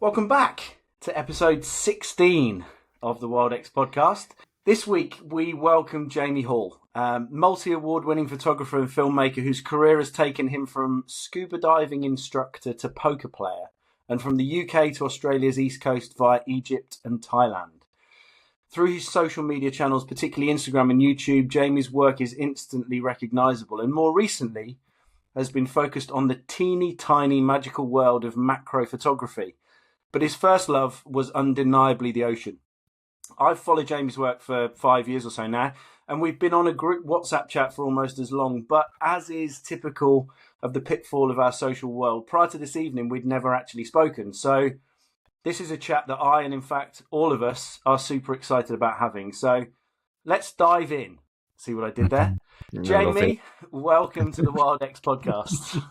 Welcome back to episode 16 of the WildX Podcast. This week we welcome Jamie Hall, multi-award winning photographer and filmmaker whose career has taken him from scuba diving instructor to poker player, and from the UK to Australia's East Coast via Egypt and Thailand. Through his social media channels, particularly Instagram and YouTube, Jamie's work is instantly recognisable, and more recently has been focused on the teeny tiny magical world of macro photography. But his first love was undeniably the ocean. I've followed Jamie's work for 5 years or so now, and we've been on a group WhatsApp chat for almost as long. But as is typical of the pitfall of our social world, prior to this evening, we'd never actually spoken. So this is a chat that I, and in fact all of us, are super excited about having. So let's dive in. See what I did there? Jamie, welcome to the WildX Podcast.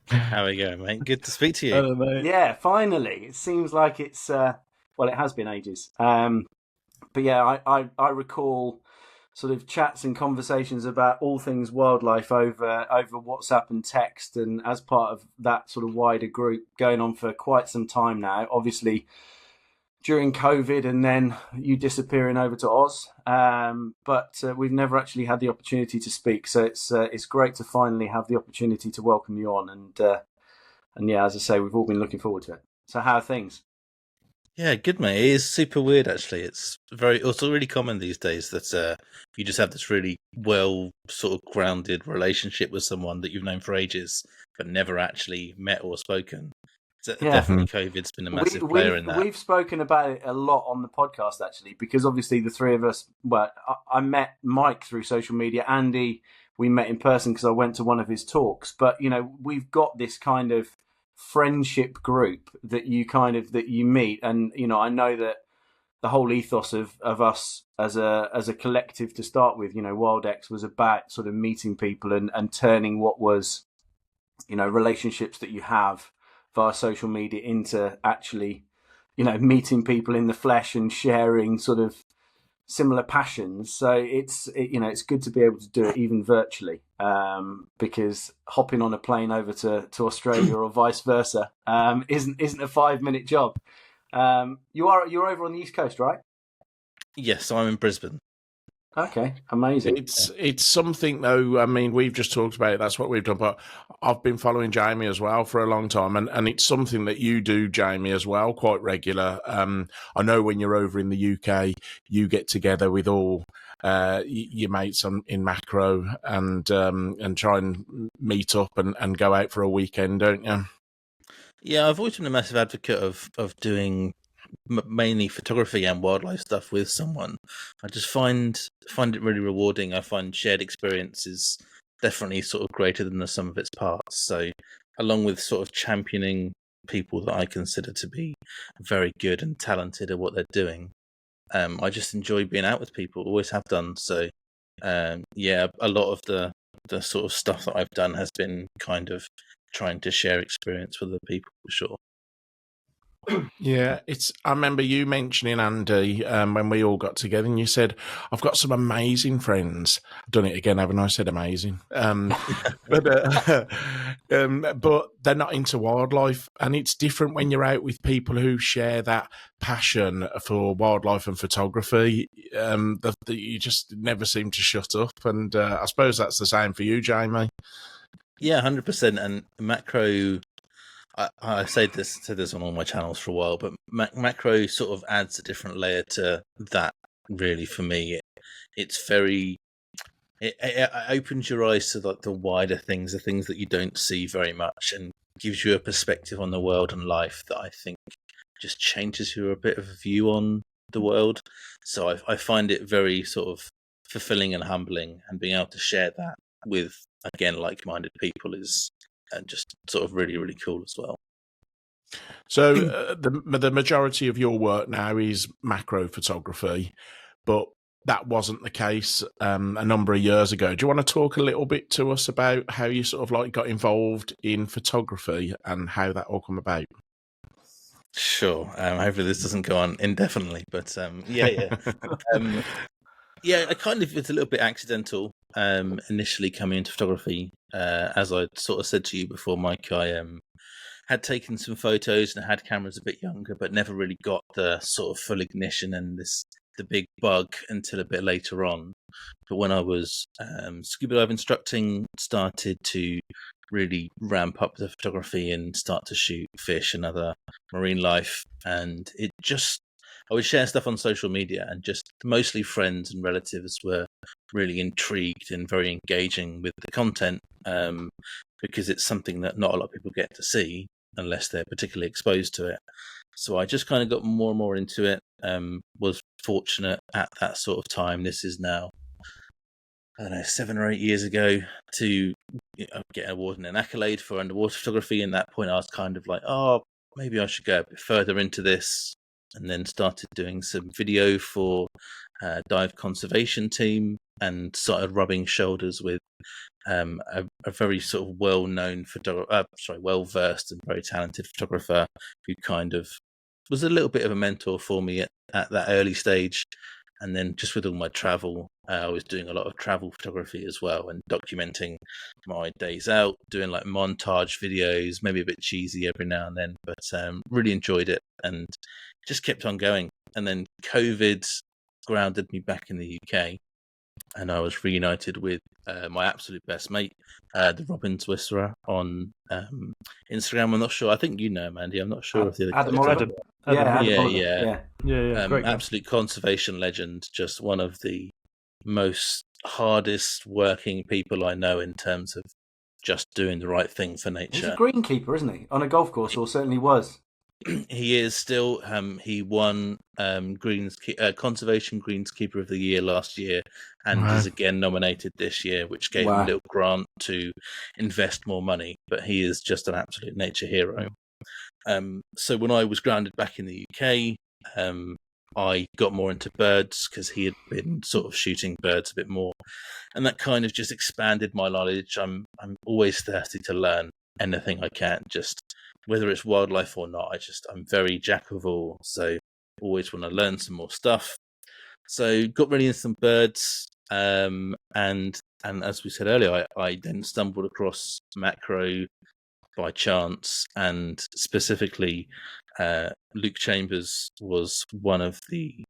How are we going, mate? Good to speak to you. Hello, mate. Yeah, finally. It seems like it's, well, it has been ages. But yeah, I recall sort of chats and conversations about all things wildlife over WhatsApp and text, and as part of that sort of wider group going on for quite some time now, obviously during COVID and then you disappearing over to Oz. But we've never actually had the opportunity to speak. So it's great to finally have the opportunity to welcome you on. And yeah, as I say, we've all been looking forward to it. So how are things? Yeah, good, mate. It is super weird, actually. It's really common these days that you just have this really well sort of grounded relationship with someone that you've known for ages, but never actually met or spoken. So Yeah. Definitely COVID's been a massive player in that. We've spoken about it a lot on the podcast, actually, because obviously the three of us, well, I met Mike through social media. Andy, we met in person because I went to one of his talks. But, you know, we've got this kind of friendship group that you meet. And, you know, I know that the whole ethos of us as a collective to start with, you know, WildX was about sort of meeting people and turning what was, you know, relationships that you have via social media into actually, you know, meeting people in the flesh and sharing sort of similar passions. So it's good to be able to do it even virtually, because hopping on a plane over to Australia or vice versa isn't a 5-minute job. You're over on the East Coast, right? Yes, I'm in Brisbane. Okay, amazing. It's something, though. I mean, we've just talked about it. That's what we've done. But I've been following Jamie as well for a long time, and it's something that you do, Jamie, as well, quite regular. I know when you're over in the UK, you get together with all your mates in macro and try and meet up and go out for a weekend, don't you? Yeah, I've always been a massive advocate of doing mainly photography and wildlife stuff with someone. I just find it really rewarding. I find shared experience is definitely sort of greater than the sum of its parts. So along with sort of championing people that I consider to be very good and talented at what they're doing, I just enjoy being out with people, always have done. So yeah, a lot of the sort of stuff that I've done has been kind of trying to share experience with other people, for sure. Yeah, I remember you mentioning, Andy, when we all got together, and you said, "I've got some amazing friends." I've done it again, haven't I? Said amazing, but they're not into wildlife, and it's different when you're out with people who share that passion for wildlife and photography. That you just never seem to shut up, and I suppose that's the same for you, Jamie. Yeah, 100%. And macro, I said this on all my channels for a while, but macro sort of adds a different layer to that. Really, for me, it's very. It opens your eyes to like the wider things, the things that you don't see very much, and gives you a perspective on the world and life that I think just changes your a bit of a view on the world. So I find it very sort of fulfilling and humbling, and being able to share that with, again, like-minded people is just sort of really, really cool as well. So the majority of your work now is macro photography, but that wasn't the case a number of years ago. Do you want to talk a little bit to us about how you sort of like got involved in photography and how that all come about? Sure. Hopefully this doesn't go on indefinitely, but yeah. Yeah, I kind of, it's a little bit accidental initially coming into photography. As I sort of said to you before, Mike, I had taken some photos and had cameras a bit younger, but never really got the sort of full ignition and the big bug until a bit later on. But when I was scuba dive instructing, started to really ramp up the photography and start to shoot fish and other marine life. And I would share stuff on social media, and just mostly friends and relatives were really intrigued and very engaging with the content, because it's something that not a lot of people get to see unless they're particularly exposed to it. So I just kind of got more and more into it. Was fortunate at that sort of time. This is now, I don't know, 7 or 8 years ago, to get an award and an accolade for underwater photography. And at that point, I was kind of like, oh, maybe I should go a bit further into this. And then started doing some video for dive conservation team, and started rubbing shoulders with a very sort of well-known well-versed and very talented photographer, who kind of was a little bit of a mentor for me at that early stage. And then just with all my travel, I was doing a lot of travel photography as well, and documenting my days out, doing like montage videos, maybe a bit cheesy every now and then, but really enjoyed it and just kept on going. And then COVID grounded me back in the UK, and I was reunited with my absolute best mate, the Robin Twisserer on Instagram. I'm not sure. I think you know him, Andy. I'm not sure if the Adam other Oliver. Adam. Yeah. Great guy. Absolute conservation legend. Just one of the most hardest working people I know in terms of just doing the right thing for nature. He's a greenkeeper, isn't he? On a golf course, or certainly was. He is still. He won Conservation Greenskeeper of the Year last year, and is again nominated this year, which gave him a little grant to invest more money. But he is just an absolute nature hero. So when I was grounded back in the UK, I got more into birds, because he had been sort of shooting birds a bit more, and that kind of just expanded my knowledge. I'm always thirsty to learn anything I can, just whether it's wildlife or not. I'm very jack of all, so always want to learn some more stuff. So got really into some birds, and as we said earlier, I then stumbled across macro by chance, and specifically Luke Chambers was one of the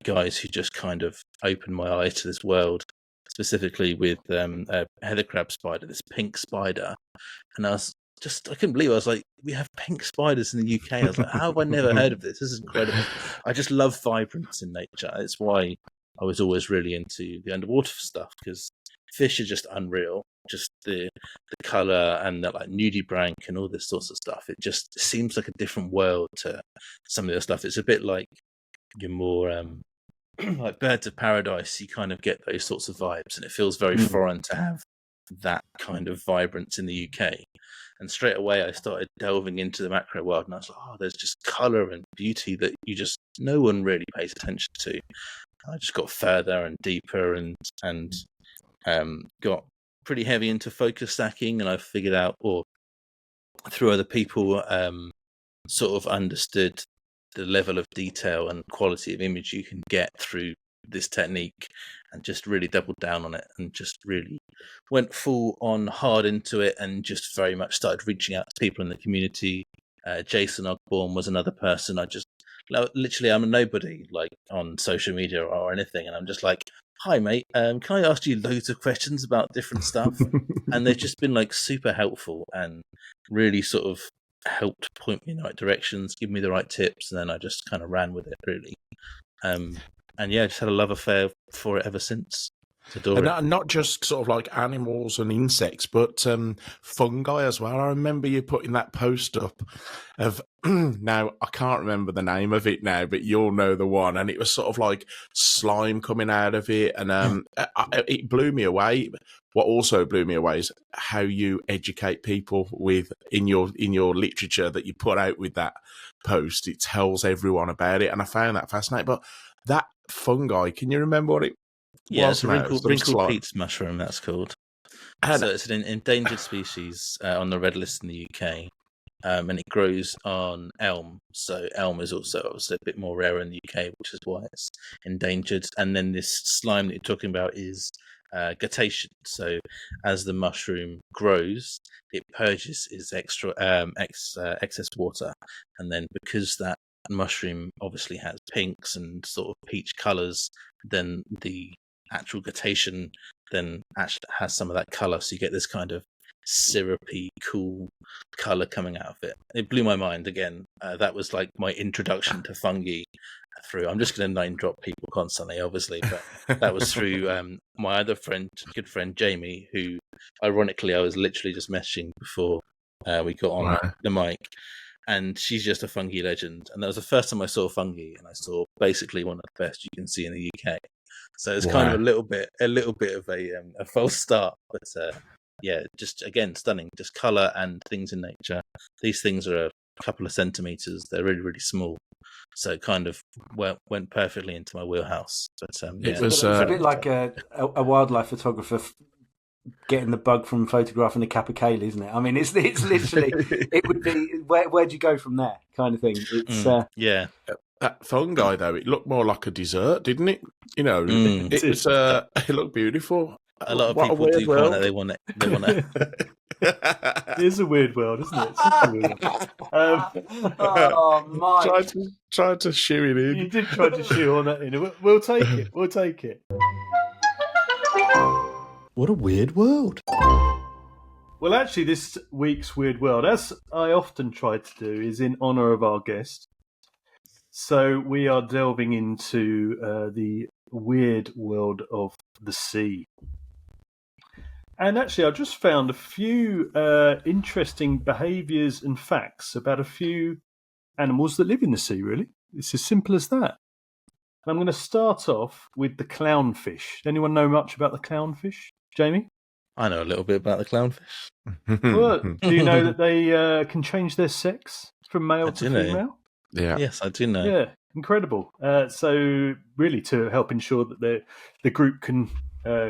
guys who just kind of opened my eyes to this world, specifically with a heather crab spider, this pink spider. And I couldn't believe it. I was like, we have pink spiders in the UK. I was like, how have I never heard of this? This is incredible. I just love vibrance in nature. It's why I was always really into the underwater stuff, because fish are just unreal. Just the colour and the like nudibranch and all this sorts of stuff. It just seems like a different world to some of the stuff. It's a bit like your more like Birds of Paradise. You kind of get those sorts of vibes, and it feels very foreign to have that kind of vibrance in the UK. And straight away I started delving into the macro world, and I was like, oh, there's just colour and beauty that no one really pays attention to. I just got further and deeper and got pretty heavy into focus stacking, and I figured out, or through other people, sort of understood the level of detail and quality of image you can get through this technique, and just really doubled down on it, and just really went full on hard into it, and just very much started reaching out to people in the community. Jason Ogborn was another person. Literally, I'm a nobody, like on social media or anything, and I'm just like, hi mate, can I ask you loads of questions about different stuff? And they've just been like super helpful, and really sort of helped point me in the right directions, give me the right tips, and then I just kind of ran with it, really. And yeah, I just had a love affair for it ever since. And not just sort of like animals and insects, but fungi as well. I remember you putting that post up of, now I can't remember the name of it now, but you'll know the one. And it was sort of like slime coming out of it, and it blew me away. What also blew me away is how you educate people in your literature that you put out with that post. It tells everyone about it, and I found that fascinating. But that fungi, can you remember what it? Yeah, it's a wrinkled Pete's mushroom, that's called. So it's an endangered species on the red list in the UK, and it grows on elm. So elm is also obviously a bit more rare in the UK, which is why it's endangered. And then this slime that you're talking about is guttation. So as the mushroom grows, it purges its excess water, and then because that mushroom obviously has pinks and sort of peach colours, then the actual guttation then actually has some of that colour, so you get this kind of syrupy, cool colour coming out of it. It blew my mind again. That was like my introduction to fungi. I'm just going to name drop people constantly, obviously, but that was through my other good friend Jamie, who ironically I was literally just messaging before we got on the mic, and she's just a fungi legend. And that was the first time I saw fungi, and I saw basically one of the best you can see in the UK. So it's kind of a little bit of a false start, but yeah, just again stunning, just colour and things in nature. These things are a couple of centimeters; they're really, really small. So it kind of went perfectly into my wheelhouse. But it was it's a bit like a wildlife photographer getting the bug from photographing a capercaillie, isn't it? I mean, it's literally it would be where'd you go from there, kind of thing. It's yeah. That fungi though, it looked more like a dessert, didn't it? You know, it was it looked beautiful. A lot of people do comment that they want it. They want it. It is a weird world, isn't it? It's such a weird world. oh, Mike. Tried to shoe it in. You did try to shoe on that in. We'll take it. We'll take it. What a weird world. Well, actually, this week's Weird World, as I often try to do, is in honour of our guest. So we are delving into the weird world of the sea. And actually, I just found a few interesting behaviours and facts about a few animals that live in the sea, really. It's as simple as that. And I'm going to start off with the clownfish. Anyone know much about the clownfish? Jamie? I know a little bit about the clownfish. Well, do you know that they can change their sex from male to female? Yeah. Yes, I do know. Yeah, incredible. So really to help ensure that the group can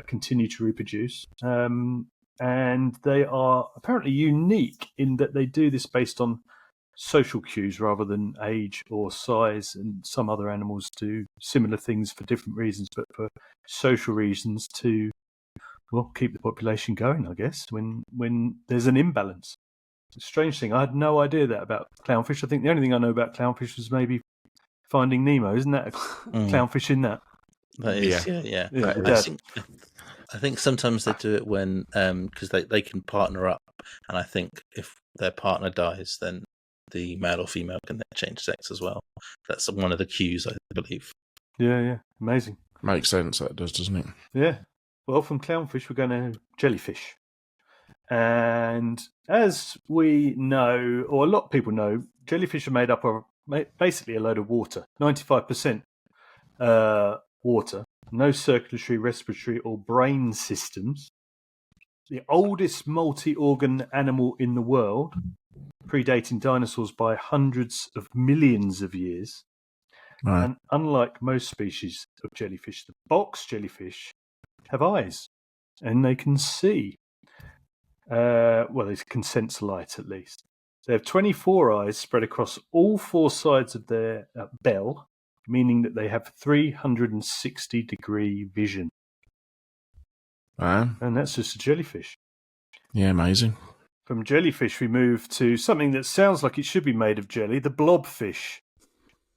continue to reproduce. And they are apparently unique in that they do this based on social cues rather than age or size, and some other animals do similar things for different reasons, but for social reasons to, well, keep the population going, I guess, when there's an imbalance. It's a strange thing. I had no idea that about clownfish. I think the only thing I know about clownfish was maybe Finding Nemo. Isn't that a clownfish in that? That is, yeah. I think sometimes they do it when because they can partner up, and I think if their partner dies, then the male or female can then change sex as well. That's one of the cues, I believe. Yeah, amazing. Makes sense, that does, doesn't it? Yeah. Well, from clownfish, we're going to jellyfish. And as we know, or a lot of people know, jellyfish are made up of basically a load of water, 95% water, no circulatory, respiratory, or brain systems. The oldest multi-organ animal in the world, predating dinosaurs by hundreds of millions of years. Right. And unlike most species of jellyfish, the box jellyfish have eyes, and they can see. Well, they can sense light, at least. They have 24 eyes spread across all four sides of their bell, meaning that they have 360-degree vision. Wow. And that's just a jellyfish. Yeah, amazing. From jellyfish, we move to something that sounds like it should be made of jelly, the blobfish.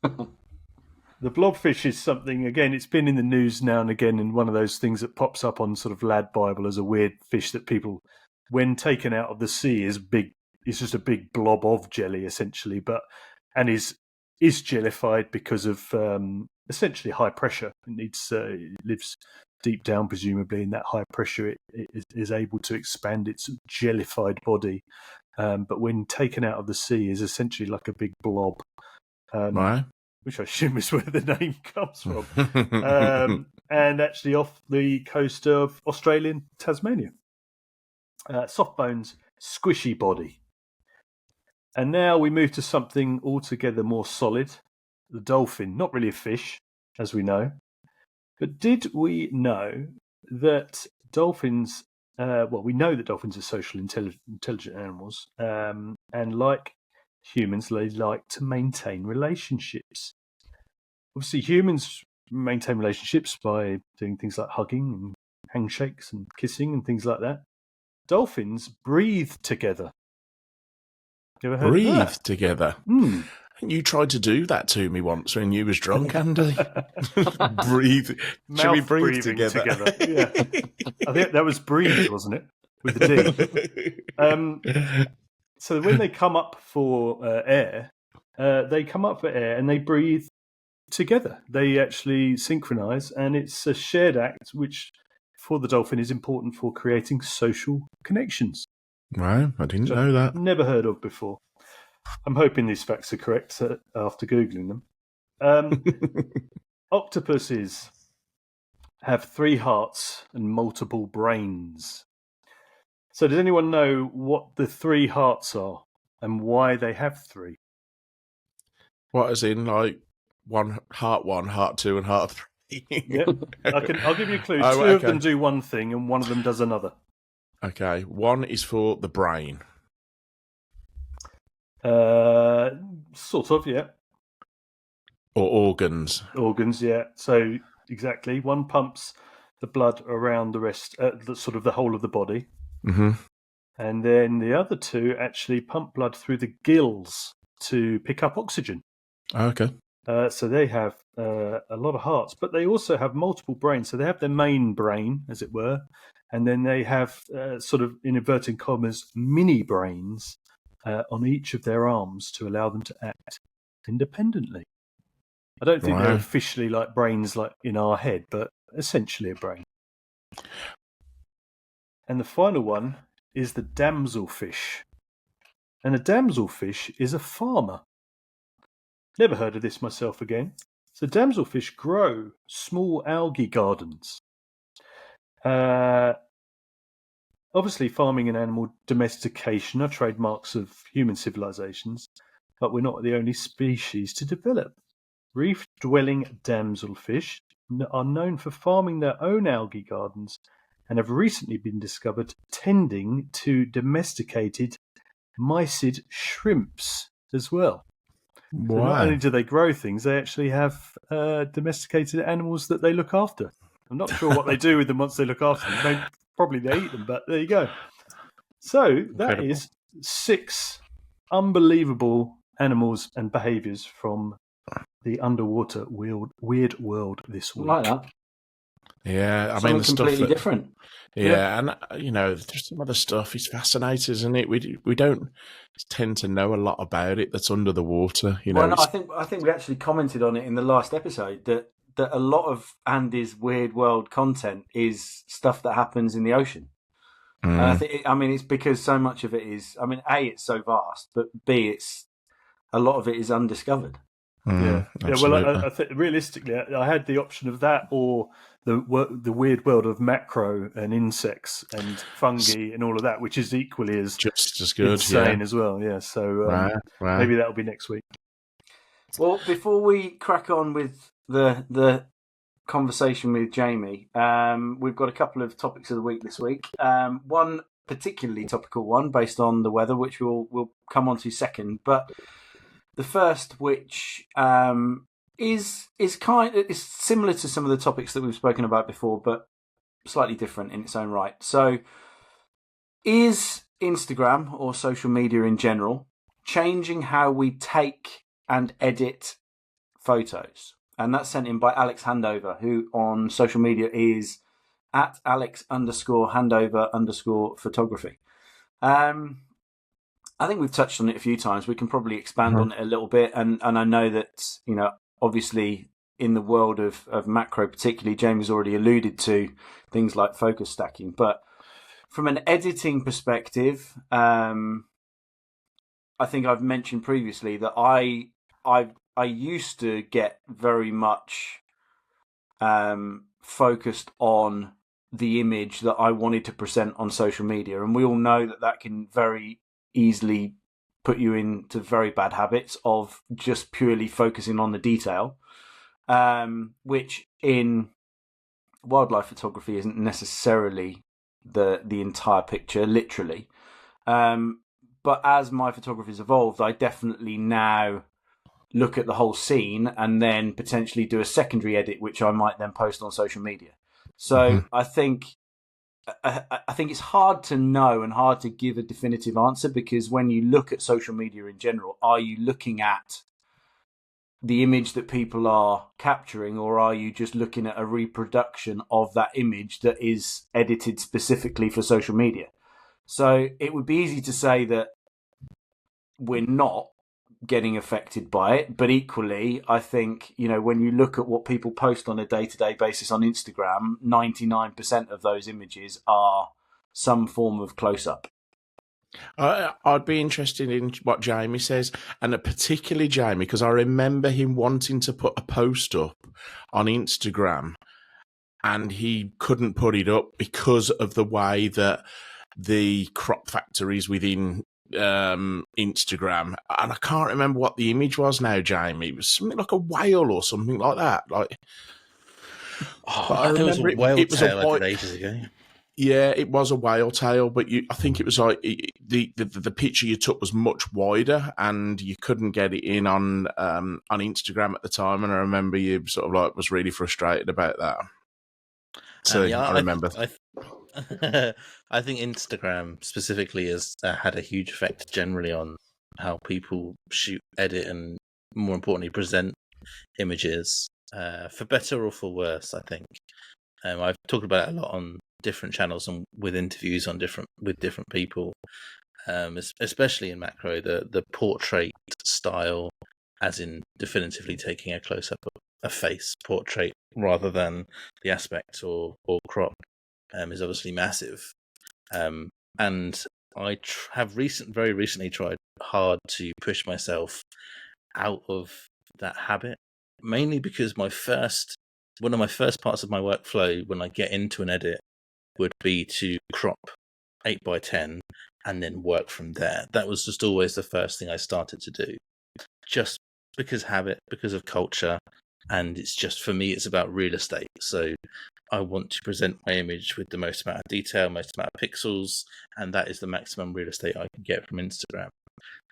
The blobfish is something, again, it's been in the news now and again, and one of those things that pops up on sort of Lad Bible as a weird fish that people, when taken out of the sea, is big. It's just a big blob of jelly, essentially, and is jellified because of essentially high pressure. It lives deep down, presumably, in that high pressure, it is able to expand its jellified body. But when taken out of the sea, is essentially like a big blob. Right. Which I assume is where the name comes from. And actually off the coast of Australian Tasmania. Soft bones, squishy body. And now we move to something altogether more solid, the dolphin. Not really a fish, as we know. But did we know that dolphins, we know that dolphins are social, intelligent animals, and like humans, they like to maintain relationships. Obviously, humans maintain relationships by doing things like hugging and handshakes and kissing and things like that. Dolphins breathe together. You ever heard of Breathe that? together. Hmm. You tried to do that to me once when you was drunk, Andy. Breathe. Should we Mouth breathe breathing together? Yeah. I think that was breathe, wasn't it? With the D. So when they come up for air, and they breathe together. They actually synchronize, and it's a shared act which, for the dolphin, is important for creating social connections. Right, I didn't know that. Never heard of before. I'm hoping these facts are correct after Googling them. Octopuses have 3 hearts and multiple brains. So does anyone know what the 3 hearts are and why they have 3? What, as in, like, heart 1, heart 2, and heart 3? Yep. I'll give you a clue. Oh, 2 okay. of them do one thing and one of them does another. Okay, 1 is for the brain. Sort of, yeah. Or organs. Organs, yeah. So exactly, 1 pumps the blood around the rest, the whole of the body, Mm-hmm. and then the other 2 actually pump blood through the gills to pick up oxygen. Okay. So they have a lot of hearts, but they also have multiple brains. So they have their main brain, as it were, and then they have sort of, in inverted commas, mini brains on each of their arms to allow them to act independently. I don't think they're Right. officially like brains like in our head, but essentially a brain. And the final one is the damselfish. And a damselfish is a farmer. Never heard of this myself again. So damselfish grow small algae gardens. Obviously, farming and animal domestication are trademarks of human civilizations, but we're not the only species to develop. Reef-dwelling damselfish are known for farming their own algae gardens and have recently been discovered tending to domesticated mysid shrimps as well. So not only do they grow things, they actually have domesticated animals that they look after. I'm not sure what they do with them once they look after them. Probably they eat them, but there you go. So that Incredible. is 6 unbelievable animals and behaviours from the underwater weird world this I week. like that. Yeah, I Something mean, the stuff completely that, different. yeah, and there's some other stuff. It's fascinating, isn't it? We don't tend to know a lot about it that's under the water. Well, no, I think we actually commented on it in the last episode that a lot of Andy's Weird World content is stuff that happens in the ocean. And I think, it's because so much of it is, A, it's so vast, but B, it's a lot of it is undiscovered. Yeah. Well, I think realistically, I had the option of that or the weird world of macro and insects and fungi and all of that, which is equally as just as good, insane as well. Yeah, so right. maybe that'll be next week. Well, before we crack on with the conversation with Jamie, we've got a couple of topics of the week this week. One particularly topical one based on the weather, which we'll come on to second, but the first, which is similar to some of the topics that we've spoken about before, but slightly different in its own right. So, is Instagram or social media in general changing how we take and edit photos? And that's sent in by Alex Handover, who on social media is at Alex_Handover_photography. I think we've touched on it a few times. We can probably expand on it a little bit. And I know that, obviously in the world of macro particularly, James already alluded to things like focus stacking. But from an editing perspective, I think I've mentioned previously that I used to get very much focused on the image that I wanted to present on social media. And we all know that can very easily put you into very bad habits of just purely focusing on the detail, which in wildlife photography isn't necessarily the entire picture, literally. But as my photography's evolved, I definitely now look at the whole scene and then potentially do a secondary edit, which I might then post on social media. So I think I think it's hard to know and hard to give a definitive answer, because when you look at social media in general, are you looking at the image that people are capturing, or are you just looking at a reproduction of that image that is edited specifically for social media? So it would be easy to say that we're not getting affected by it, but equally, I think, when you look at what people post on a day-to-day basis on Instagram, 99% of those images are some form of close-up. I'd be interested in what Jamie says, and particularly Jamie, because I remember him wanting to put a post up on Instagram and he couldn't put it up because of the way that the crop factories within Instagram, and I can't remember what the image was now, Jamie. It was something like a whale or something like that. I remember it was a whale tail I did ages ago. Yeah, it was a whale tail, but I think it was like the picture you took was much wider, and you couldn't get it in on Instagram at the time. And I remember you sort of was really frustrated about that. So I remember. I think Instagram specifically has had a huge effect generally on how people shoot, edit, and more importantly, present images, for better or for worse. I think I've talked about it a lot on different channels and with interviews with different people, especially in macro, the portrait style, as in definitively taking a close up of a face portrait rather than the aspect or crop, is obviously massive. And I have very recently tried hard to push myself out of that habit, mainly because one of my first parts of my workflow when I get into an edit would be to crop 8x10 and then work from there. That was just always the first thing I started to do, just because habit, because of culture, and it's just, for me, it's about real estate. So I want to present my image with the most amount of detail, most amount of pixels, and that is the maximum real estate I can get from Instagram.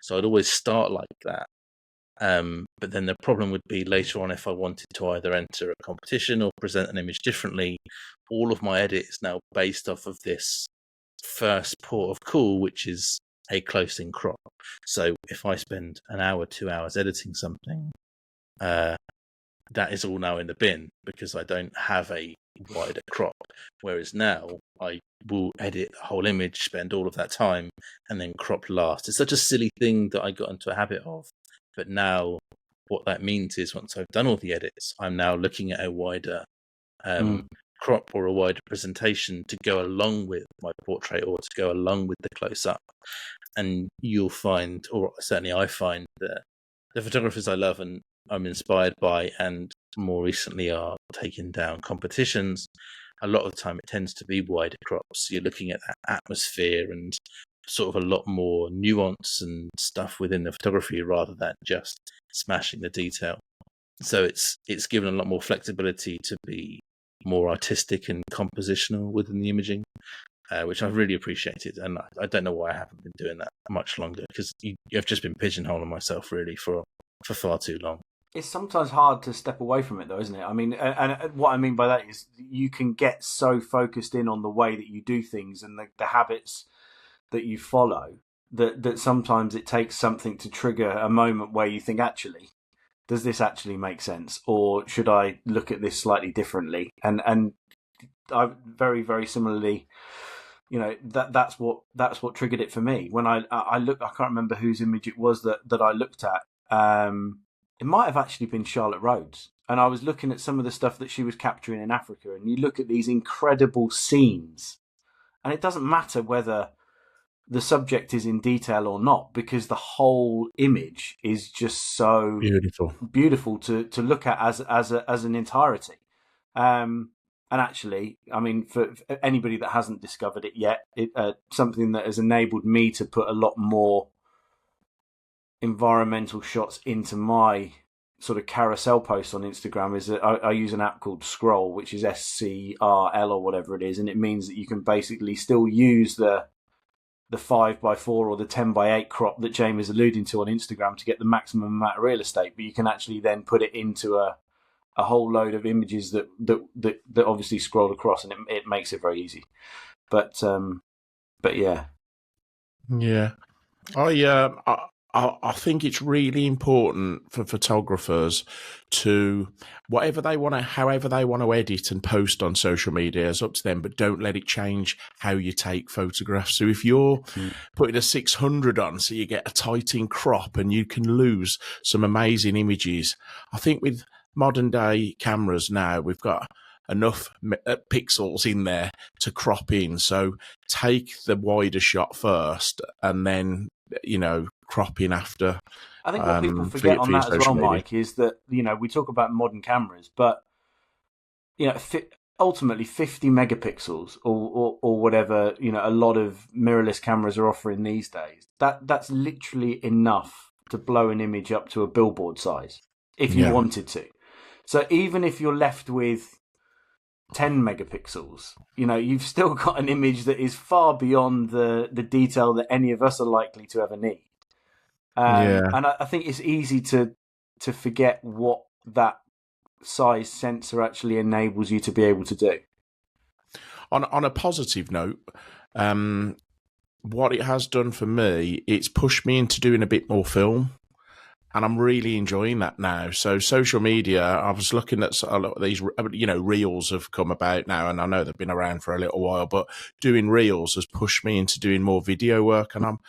So I'd always start like that. But then the problem would be later on, if I wanted to either enter a competition or present an image differently, all of my edit is now based off of this first port of call, which is a close-in crop. So if I spend an hour, 2 hours editing something, that is all now in the bin because I don't have a wider crop. Whereas now I will edit the whole image, spend all of that time, and then crop last. It's such a silly thing that I got into a habit of. But now what that means is once I've done all the edits, I'm now looking at a wider crop or a wider presentation to go along with my portrait or to go along with the close-up. And you'll find, or certainly I find, that the photographers I love and I'm inspired by and more recently are taking down competitions, a lot of the time it tends to be wider crops. You're looking at that atmosphere and sort of a lot more nuance and stuff within the photography rather than just smashing the detail. So it's given a lot more flexibility to be more artistic and compositional within the imaging, which I've really appreciated. And I don't know why I haven't been doing that much longer, because you've just been pigeonholing myself really for far too long. It's sometimes hard to step away from it, though, isn't it? I mean, and what I mean by that is you can get so focused in on the way that you do things and the habits that you follow that sometimes it takes something to trigger a moment where you think, actually, does this actually make sense? Or should I look at this slightly differently? And I very, very similarly, that's what triggered it for me. When I looked, I can't remember whose image it was that I looked at. It might have actually been Charlotte Rhodes. And I was looking at some of the stuff that she was capturing in Africa, and you look at these incredible scenes, and it doesn't matter whether the subject is in detail or not, because the whole image is just so beautiful to look at as an entirety. And actually, I mean, for anybody that hasn't discovered it yet, something that has enabled me to put a lot more environmental shots into my sort of carousel posts on Instagram is that I use an app called Scroll, which is SCRL or whatever it is, and it means that you can basically still use the 5x4 or the 10x8 crop that Jamie is alluding to on Instagram to get the maximum amount of real estate, but you can actually then put it into a whole load of images that obviously scroll across, and it makes it very easy. But yeah. Yeah, I think it's really important for photographers to whatever they want to, however they want to edit and post on social media is up to them, but don't let it change how you take photographs. So if you're putting a 600 on, so you get a tight in crop and you can lose some amazing images. I think with modern day cameras now, we've got enough pixels in there to crop in. So take the wider shot first and then, crop in after. I think what people forget on that as well, Mike, is that, we talk about modern cameras, but, ultimately 50 megapixels or whatever, a lot of mirrorless cameras are offering these days. That's literally enough to blow an image up to a billboard size if you wanted to. So even if you're left with 10 megapixels, you've still got an image that is far beyond the detail that any of us are likely to ever need. And I think it's easy to forget what that size sensor actually enables you to be able to do. On a positive note, what it has done for me, it's pushed me into doing a bit more film. And I'm really enjoying that now. So social media, I was looking at a lot of these, reels have come about now, and I know they've been around for a little while, but doing reels has pushed me into doing more video work, and I'm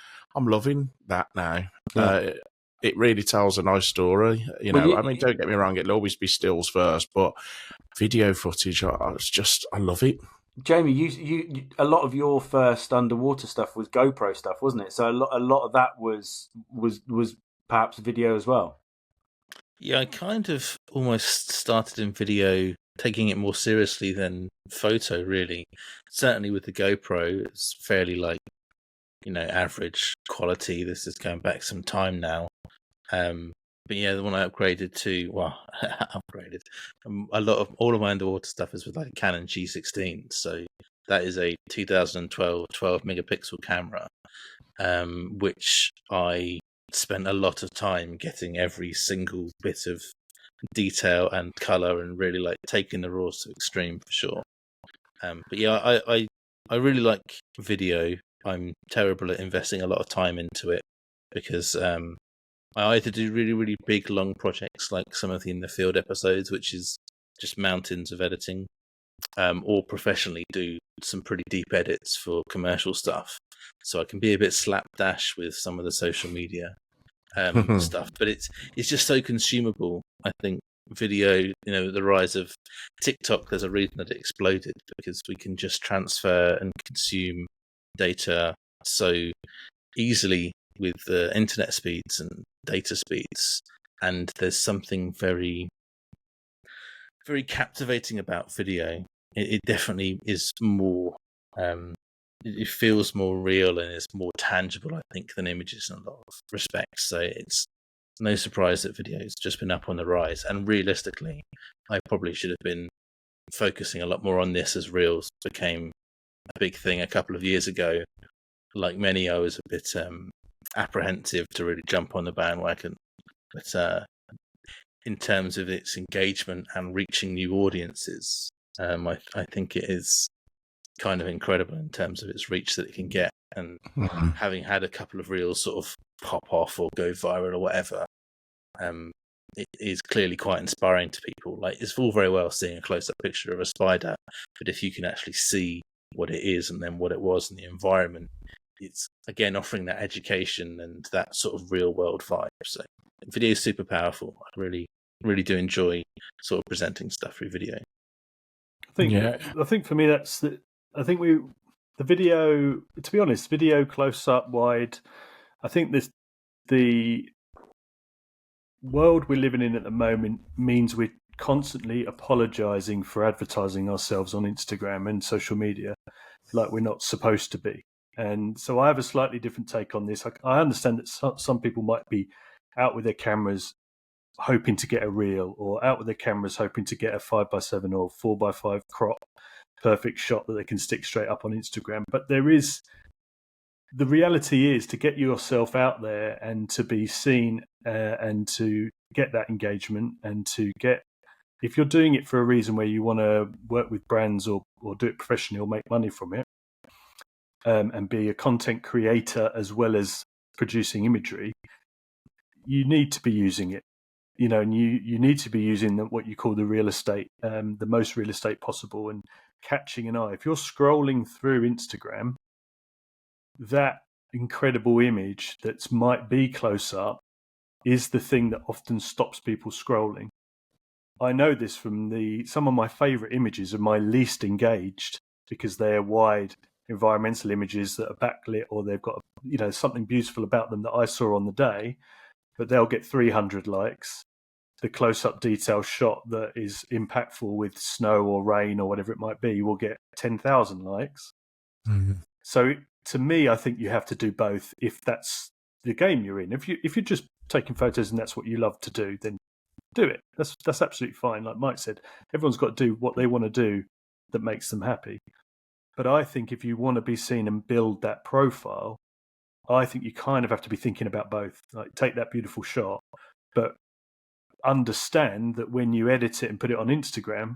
loving that now. Yeah. It really tells a nice story. Don't get me wrong, it'll always be stills first, but video footage, I love it. Jamie, you a lot of your first underwater stuff was GoPro stuff, wasn't it? So a lot of that was perhaps video as well. Yeah, I kind of almost started in video, taking it more seriously than photo, really. Certainly with the GoPro, it's fairly average quality. This is going back some time now. But yeah, the one I upgraded to, all of my underwater stuff is with a Canon G16. So that is a 2012 12 megapixel camera, which I spent a lot of time getting every single bit of detail and color and really taking the raws to extreme for sure. But yeah, I really like video. I'm terrible at investing a lot of time into it because I either do really, really big, long projects like some of the In the Field episodes, which is just mountains of editing, or professionally do some pretty deep edits for commercial stuff. So I can be a bit slapdash with some of the social media stuff, but it's just so consumable. I think video, the rise of TikTok, there's a reason that it exploded, because we can just transfer and consume data so easily with the internet speeds and data speeds, and there's something very, very captivating about video. It definitely is more it feels more real and it's more tangible, I think, than images in a lot of respects. So it's no surprise that video has just been up on the rise. And realistically, I probably should have been focusing a lot more on this as reels became a big thing a couple of years ago. Like many, I was a bit apprehensive to really jump on the bandwagon. But in terms of its engagement and reaching new audiences, I think it is kind of incredible in terms of its reach that it can get. And having had a couple of reels sort of pop off or go viral or whatever, it is clearly quite inspiring to people. It's all very well seeing a close-up picture of a spider, but if you can actually see what it is and then what it was in the environment, it's again offering that education and that sort of real-world vibe. So video is super powerful. I really, really do enjoy sort of presenting stuff through video. I think for me the video, to be honest, video close up, wide. I think the world we're living in at the moment means we're constantly apologizing for advertising ourselves on Instagram and social media like we're not supposed to be. And so I have a slightly different take on this. I understand that some people might be out with their cameras hoping to get a reel, or out with their cameras hoping to get a 5x7 or 4x5 crop perfect shot that they can stick straight up on Instagram. But the reality is to get yourself out there and to be seen and to get that engagement and to get, if you're doing it for a reason where you want to work with brands or do it professionally or make money from it, and be a content creator as well as producing imagery, you need to be using it. And you need to be using what you call the real estate, the most real estate possible, and catching an eye. If you're scrolling through Instagram, that incredible image that might be close up is the thing that often stops people scrolling. I know this from some of my favorite images are my least engaged because they're wide environmental images that are backlit, or they've got something beautiful about them that I saw on the day, but they'll get 300 likes. The close-up detail shot that is impactful with snow or rain or whatever it might be will get 10,000 likes. Mm-hmm. So to me, I think you have to do both if that's the game you're in. If you're just taking photos and that's what you love to do, then do it. That's absolutely fine. Like Mike said, everyone's got to do what they want to do that makes them happy. But I think if you want to be seen and build that profile, I think you kind of have to be thinking about both. Like, take that beautiful shot, but understand that when you edit it and put it on Instagram,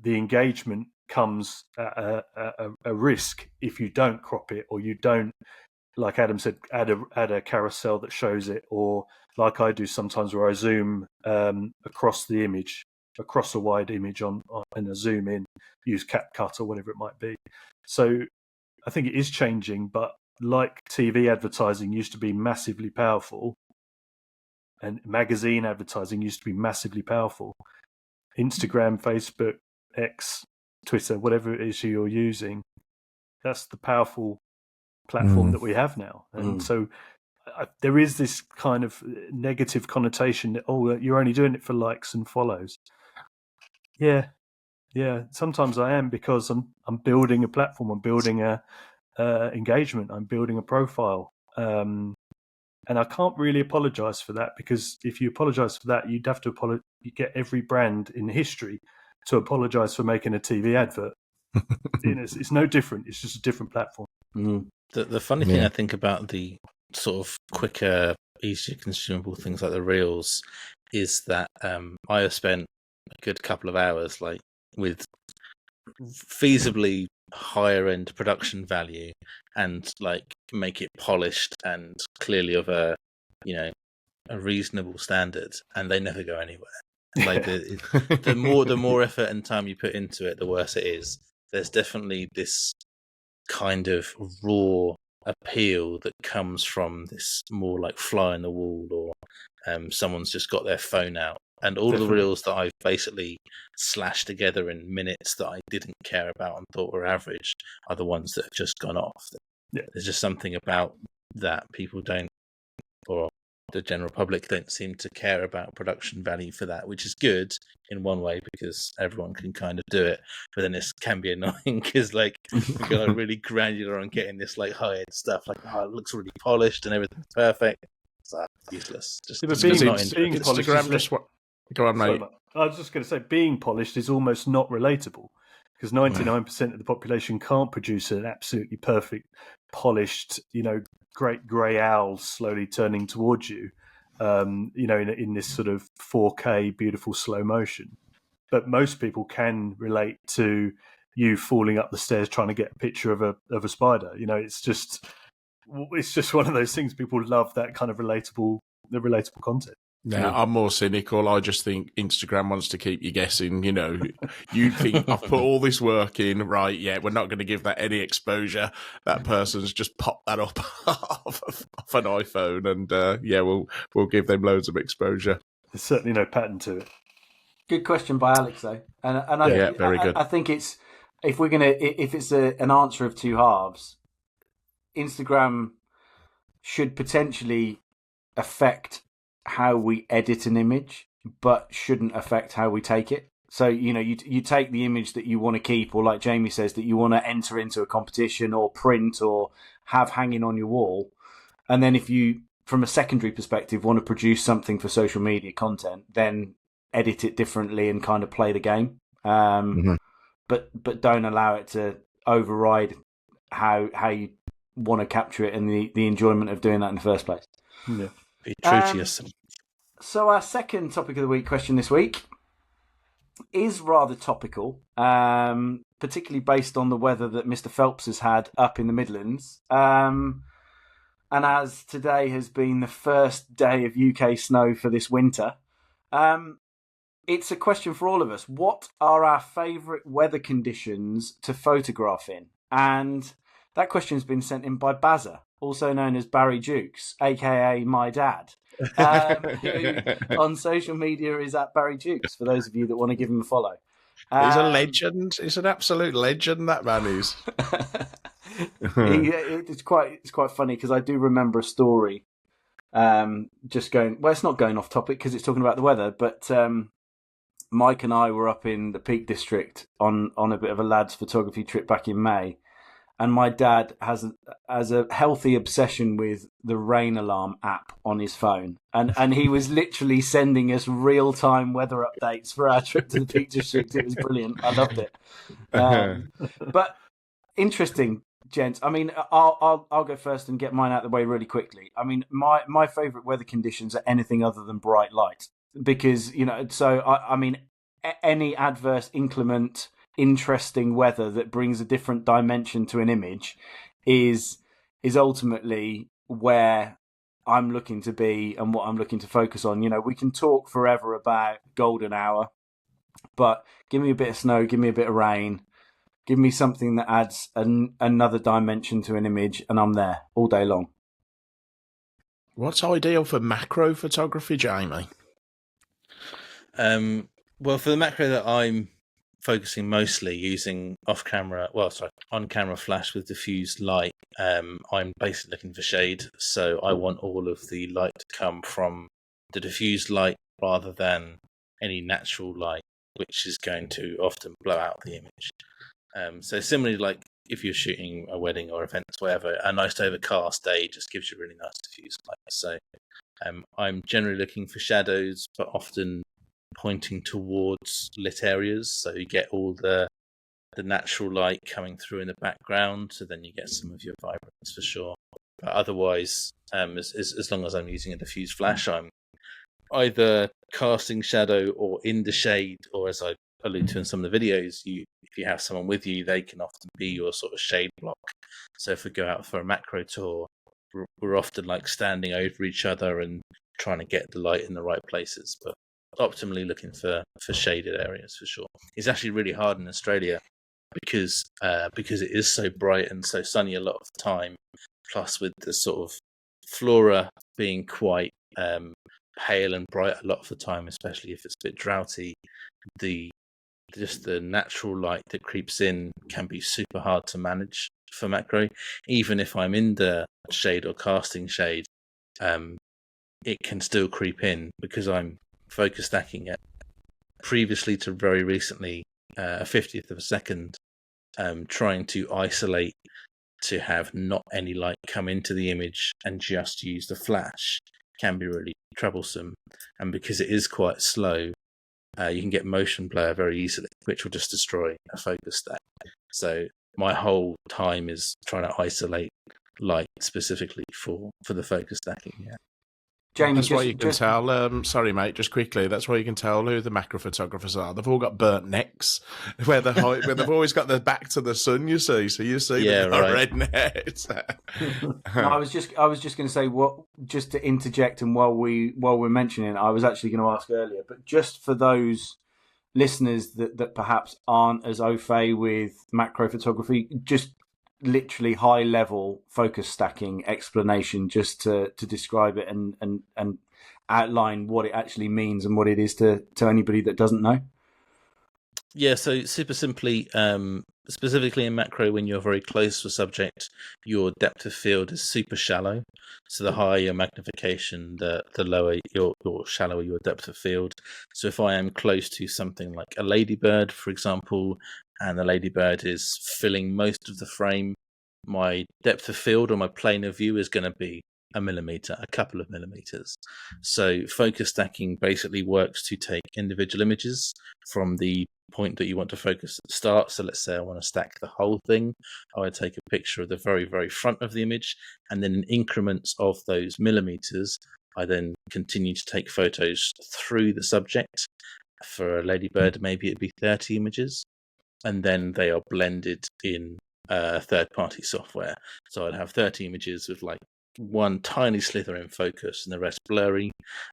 the engagement comes at a risk if you don't crop it, or you don't, like Adam said, add a carousel that shows it, or like I do sometimes where I zoom across the image, across a wide image and I zoom in, use CapCut or whatever it might be. So I think it is changing, but like TV advertising used to be massively powerful, and magazine advertising used to be massively powerful, Instagram, Facebook, X, Twitter, whatever it is you're using, that's the powerful platform that we have now. And so there is this kind of negative connotation that, you're only doing it for likes and follows. Yeah. Sometimes I am, because I'm building a platform, I'm building a engagement, I'm building a profile. And I can't really apologize for that, because if you apologize for that, you'd have to you get every brand in history to apologize for making a TV advert. It's no different. It's just a different platform. The funny thing I think about the sort of quicker, easier consumable things like the Reels is that I have spent a good couple of hours with feasibly higher end production value and make it polished and clearly of a reasonable standard, and they never go anywhere. The more effort and time you put into it, the worse it is. There's definitely this kind of raw appeal that comes from this more like fly in the wall, or someone's just got their phone out. And all the Reels that I've basically slashed together in minutes that I didn't care about and thought were average are the ones that have just gone off. There's just something about that people don't, or the general public don't seem to care about production value for that, which is good in one way because everyone can kind of do it. But then this can be annoying because we go really granular on getting this high-end stuff. It looks really polished and everything's perfect. It's useless. Being polished. Go on, mate. I was just going to say, being polished is almost not relatable, because 99% of the population can't produce an absolutely perfect, polished, great grey owl slowly turning towards you, in this sort of 4K beautiful slow motion. But most people can relate to you falling up the stairs trying to get a picture of a spider. It's just one of those things. People love that kind of relatable content. Now, I'm more cynical. I just think Instagram wants to keep you guessing. You think I've put all this work in, right? Yeah, we're not going to give that any exposure. That person's just popped that up off an iPhone, and we'll give them loads of exposure. There's certainly no pattern to it. Good question by Alex, though, and very good. I think it's if it's an answer of two halves, Instagram should potentially affect how we edit an image, but shouldn't affect how we take it. So, you take the image that you want to keep, or like Jamie says, that you want to enter into a competition or print or have hanging on your wall. And then if you, from a secondary perspective, want to produce something for social media content, then edit it differently and kind of play the game. But don't allow it to override how you want to capture it and the enjoyment of doing that in the first place. Yeah. Be true to yourself. So our second topic of the week question this week is rather topical, particularly based on the weather that Mr. Phelps has had up in the Midlands. And as today has been the first day of UK snow for this winter, it's a question for all of us. What are our favourite weather conditions to photograph in? And that question's been sent in by Bazza, also known as Barry Jukes, aka my dad, who on social media is at Barry Jukes, for those of you that want to give him a follow. He's a legend. He's an absolute legend, that man is. It's quite funny because I do remember a story. Just going, well, it's not going off topic because it's talking about the weather, but Mike and I were up in the Peak District on a bit of a lads photography trip back in May, and my dad has a healthy obsession with the rain alarm app on his phone, and he was literally sending us real-time weather updates for our trip to the Peak District. It was brilliant. I loved it. But interesting, gents. I mean, I'll go first and get mine out of the way really quickly. I mean, my favourite weather conditions are anything other than bright light, because so I mean, any adverse, inclement, interesting weather that brings a different dimension to an image is ultimately where I'm looking to be and what I'm looking to focus on. We can talk forever about golden hour, but give me a bit of snow, give me a bit of rain, give me something that adds another dimension to an image, and I'm there all day long. What's ideal for macro photography, Jamie? Well, for the macro that I'm focusing mostly using on-camera flash with diffused light, I'm basically looking for shade. So I want all of the light to come from the diffused light rather than any natural light, which is going to often blow out the image. So similarly, like if you're shooting a wedding or events, whatever, a nice overcast day just gives you really nice diffused light. So I'm generally looking for shadows, but often pointing towards lit areas, so you get all the natural light coming through in the background, so then you get some of your vibrance for sure. But otherwise, as long as I'm using a diffused flash, I'm either casting shadow or in the shade, or as I allude to in some of the videos, if you have someone with you, they can often be your sort of shade block. So if we go out for a macro tour, we're often like standing over each other and trying to get the light in the right places, but optimally looking for shaded areas for sure. It's actually really hard in Australia because it is so bright and so sunny a lot of the time, plus with the sort of flora being quite pale and bright a lot of the time, especially if it's a bit droughty, the natural light that creeps in can be super hard to manage for macro. Even if I'm in the shade or casting shade, it can still creep in because I'm focus stacking it previously to very recently, a 50th of a second, trying to isolate to have not any light come into the image and just use the flash can be really troublesome. And because it is quite slow, you can get motion blur very easily, which will just destroy a focus stack. So my whole time is trying to isolate light specifically for the focus stacking. Yeah. Jamie, that's why you can tell. Sorry, mate. Just quickly, that's why you can tell who the macro photographers are. They've all got burnt necks, where they've always got their back to the sun. You see, so you see they've got red necks. No, I was just going to say just to interject, and while we're mentioning, I was actually going to ask earlier, but just for those listeners that perhaps aren't as au fait with macro photography, just literally high level focus stacking explanation just to describe it and outline what it actually means and what it is to anybody that doesn't know. Yeah, so super simply, specifically in macro, when you're very close to a subject, your depth of field is super shallow. So the higher your magnification, the lower your shallower your depth of field. So if I am close to something like a ladybird, for example, and the ladybird is filling most of the frame, my depth of field or my plane of view is going to be a couple of millimeters. So focus stacking basically works to take individual images from the point that you want to focus at the start. So let's say I want to stack the whole thing. I would take a picture of the very, very front of the image, and then in increments of those millimeters, I then continue to take photos through the subject. For a ladybird, maybe it'd be 30 images. and then they are blended in third-party software. So I'd have 30 images with like one tiny slither in focus and the rest blurry,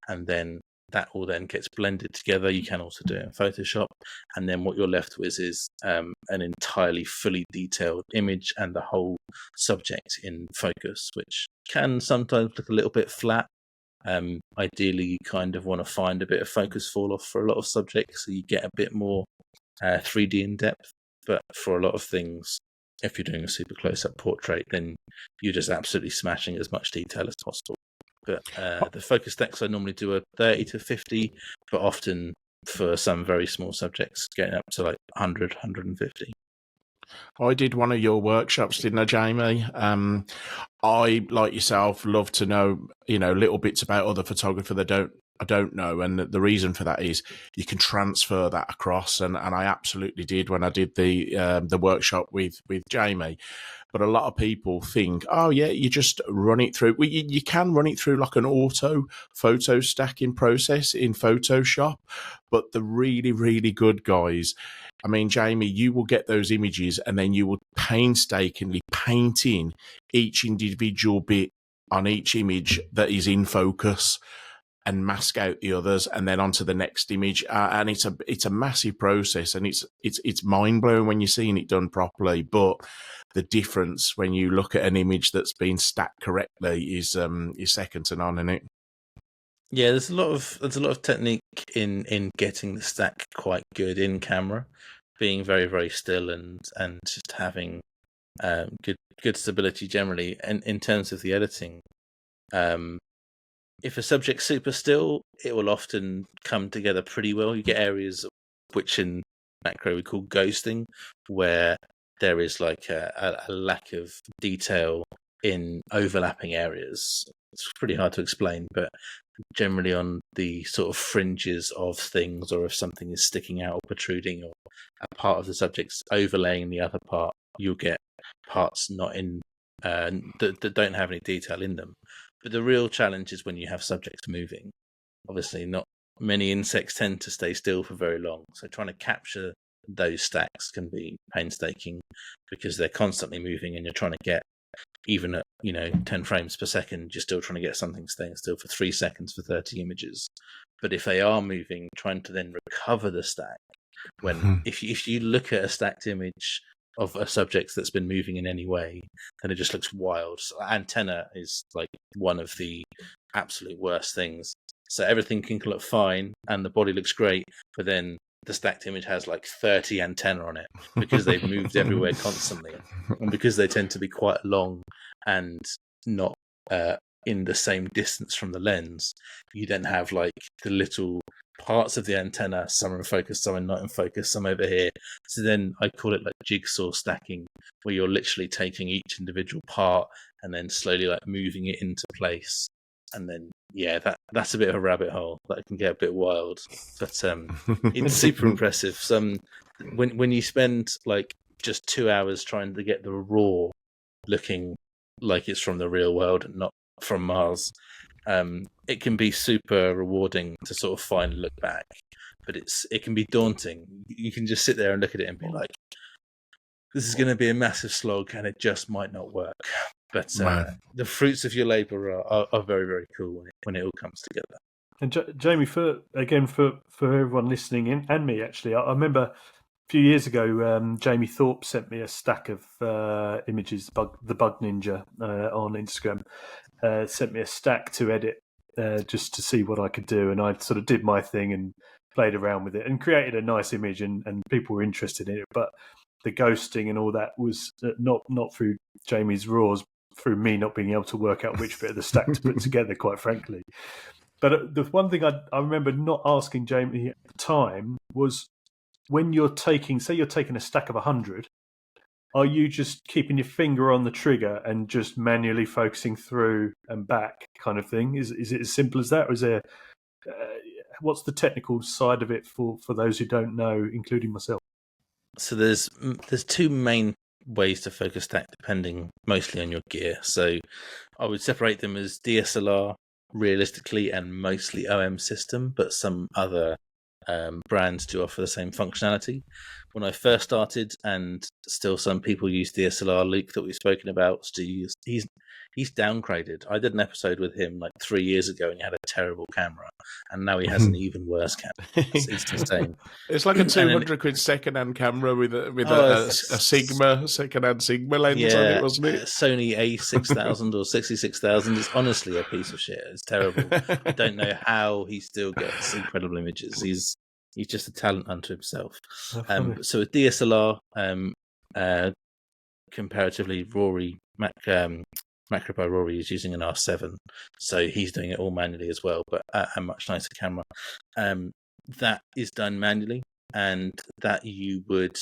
and then that all then gets blended together. You can also do it in Photoshop, and then what you're left with is an entirely fully detailed image and the whole subject in focus, which can sometimes look a little bit flat. Ideally, you kind of want to find a bit of focus fall off for a lot of subjects, so you get a bit more 3D in depth. But for a lot of things, if you're doing a super close-up portrait, then you're just absolutely smashing as much detail as possible. But the focus stacks I normally do are 30 to 50, but often for some very small subjects, getting up to like 100, 150. I did one of your workshops, didn't I, Jamie? I, like yourself, love to know, little bits about other photography that I don't know, and the reason for that is you can transfer that across, and I absolutely did when I did the workshop with Jamie. But a lot of people think, oh yeah, you just run it through. Well, you can run it through like an auto photo stacking process in Photoshop, but the really, really good guys, I mean, Jamie, you will get those images and then you will painstakingly paint in each individual bit on each image that is in focus and mask out the others, and then onto the next image. And it's a massive process, and it's mind blowing when you're seeing it done properly. But the difference when you look at an image that's been stacked correctly is second to none, isn't it? Yeah, there's a lot of technique in getting the stack quite good in camera, being very, very still and just having good stability generally. And in terms of the editing, if a subject's super still, it will often come together pretty well. You get areas which in macro we call ghosting, where there is like a lack of detail in overlapping areas. It's pretty hard to explain, but generally on the sort of fringes of things, or if something is sticking out or protruding, or a part of the subject's overlaying the other part, you'll get parts not in that don't have any detail in them. But the real challenge is when you have subjects moving. Obviously, not many insects tend to stay still for very long. So trying to capture those stacks can be painstaking because they're constantly moving, and you're trying to get, even at 10 frames per second, you're still trying to get something staying still for 3 seconds for 30 images. But if they are moving, trying to then recover the stack, when if you look at a stacked image of a subject that's been moving in any way, then it just looks wild. So antenna is like one of the absolute worst things. So everything can look fine and the body looks great, but then the stacked image has like 30 antenna on it because they've moved everywhere constantly, and because they tend to be quite long and not in the same distance from the lens, you then have like the little parts of the antenna, some are in focus, some are not in focus, some over here. So then I call it like jigsaw stacking, where you're literally taking each individual part and then slowly like moving it into place. And then that's a bit of a rabbit hole that can get a bit wild, but it's super impressive. When you spend like just 2 hours trying to get the raw looking like it's from the real world and not from Mars, it can be super rewarding to sort of finally look back, but it can be daunting. You can just sit there and look at it and be like, this is going to be a massive slog and it just might not work. But the fruits of your labour are very, very cool when it all comes together. And Jamie, for everyone listening in, and me actually, I remember a few years ago, Jamie Thorpe sent me a stack of images, the Bug Ninja on Instagram, sent me a stack to edit just to see what I could do, and I sort of did my thing and played around with it and created a nice image, and people were interested in it. But the ghosting and all that was not through Jamie's raws, through me not being able to work out which bit of the stack to put together, quite frankly. But the one thing I remember not asking Jamie at the time was, when you're taking a stack of 100, are you just keeping your finger on the trigger and just manually focusing through and back kind of thing? Is it as simple as that, or is there what's the technical side of it for those who don't know, including myself? So there's two main ways to focus stack, depending mostly on your gear. So I would separate them as DSLR realistically and mostly OM system, but some other brands do offer the same functionality. when I first started, and still some people use DSLR. Luke that we've spoken about, he's downgraded. I did an episode with him like 3 years ago, and he had a terrible camera, and now he has an even worse camera. It's insane. It's like a 200 quid second-hand camera with a Sigma second-hand Sigma lens on it, wasn't it? Sony A6000 or 66,000. It's honestly a piece of shit. It's terrible. I don't know how he still gets incredible images. He's just a talent unto himself. So with DSLR, comparatively, Macro by Rory is using an R7, so he's doing it all manually as well, but a much nicer camera. That is done manually, and that you would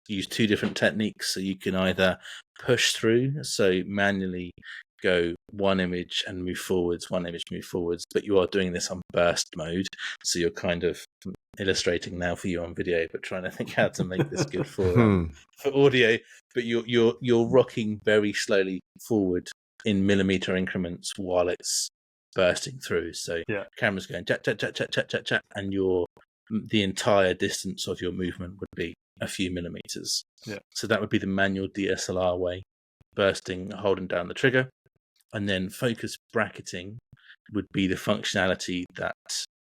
use two different techniques. So you can either push through, so manually go one image and move forwards, one image, move forwards, but you are doing this on burst mode. So you're kind of illustrating now for you on video, but trying to think how to make this good for audio. But you're rocking very slowly forward in millimeter increments while it's bursting through. So camera's going chat, chat, chat, chat, chat, chat, chat, and the entire distance of your movement would be a few millimeters. Yeah. So that would be the manual DSLR way, bursting, holding down the trigger. And then focus bracketing would be the functionality that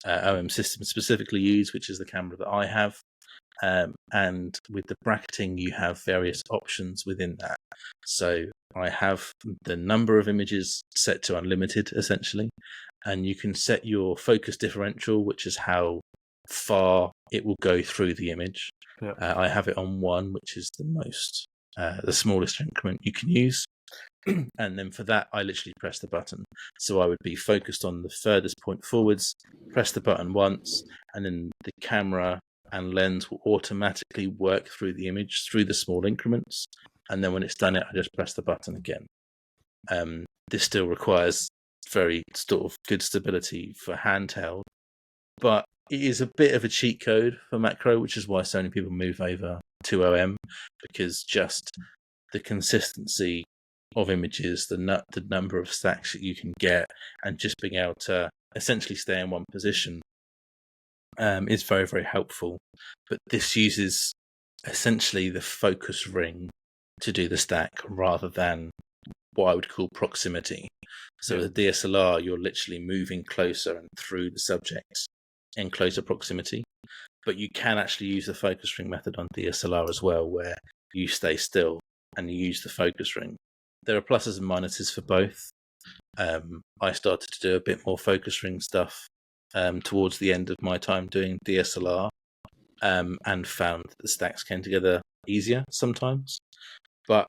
OM systems specifically use, which is the camera that I have. And with the bracketing, you have various options within that. So I have the number of images set to unlimited, essentially. And you can set your focus differential, which is how far it will go through the image. Yeah. I have it on 1, which is the smallest increment you can use. And then for that, I literally press the button. So I would be focused on the furthest point forwards, press the button once, and then the camera and lens will automatically work through the image through the small increments. And then when it's done I just press the button again. This still requires very sort of good stability for handheld, but it is a bit of a cheat code for macro, which is why so many people move over to OM, because just the consistency of images, the number of stacks that you can get, and just being able to essentially stay in one position is very, very helpful. But this uses essentially the focus ring to do the stack rather than what I would call proximity. So with a DSLR, you're literally moving closer and through the subject in closer proximity. But you can actually use the focus ring method on DSLR as well, where you stay still and you use the focus ring. There are pluses and minuses for both. I started to do a bit more focus ring stuff towards the end of my time doing DSLR, and found that the stacks came together easier sometimes, but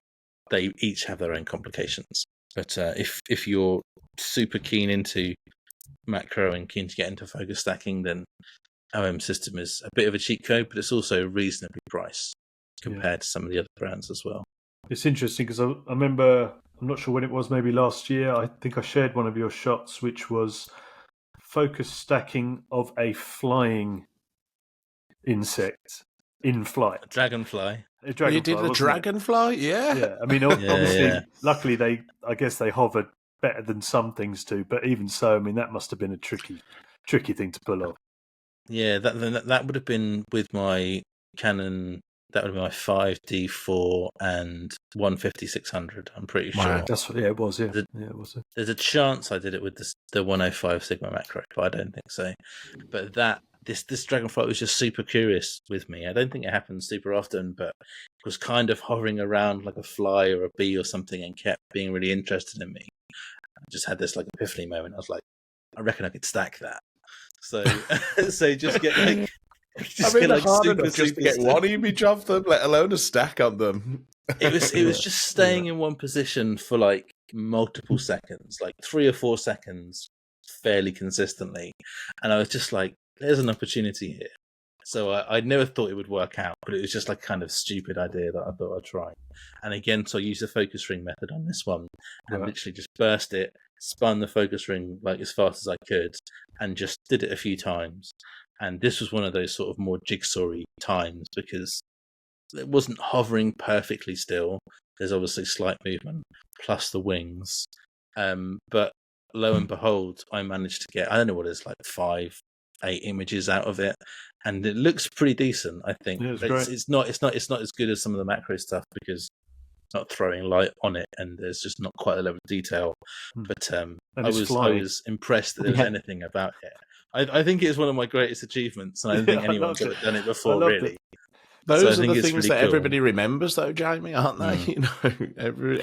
they each have their own complications. But if you're super keen into macro and keen to get into focus stacking, then OM system is a bit of a cheat code, but it's also reasonably priced compared to some of the other brands as well. It's interesting because I remember, I'm not sure when it was, maybe last year, I think I shared one of your shots, which was focus stacking of a flying insect in flight. A dragonfly. You did the dragonfly? Yeah. Yeah. I mean, obviously, luckily, I guess they hovered better than some things do, but even so, I mean, that must have been a tricky thing to pull off. Yeah, that would have been with my Canon. That would be my 5D4 and 150-600. I'm pretty sure. Wow. That's what. Yeah, it was. Yeah, it was. There's a chance I did it with the 105 Sigma macro, but I don't think so. But this dragonfly was just super curious with me. I don't think it happens super often, but it was kind of hovering around like a fly or a bee or something, and kept being really interested in me. I just had this like epiphany moment. I was like, I reckon I could stack that. So just get like. Hard enough just to get one image of them, let alone a stack on them. It was just staying in one position for like multiple seconds, like 3 or 4 seconds, fairly consistently, and I was just like, "There's an opportunity here." So I never thought it would work out, but it was just like kind of stupid idea that I thought I'd try. And again, so I used the focus ring method on this one, and literally just burst it, spun the focus ring like as fast as I could, and just did it a few times. And this was one of those sort of more jigsaw-y times because it wasn't hovering perfectly still. There's obviously slight movement plus the wings. But lo and behold, I managed to get, I don't know what it is, like 5 8 images out of it, and it looks pretty decent. I think Yeah, it's it's not as good as some of the macro stuff because it's not throwing light on it, and there's just not quite a level of detail. But I was impressed that there was anything about it. I think it's one of my greatest achievements, and I don't think anyone's ever done it before, really. Those are the things that everybody remembers, though, Jamie, aren't they? You know,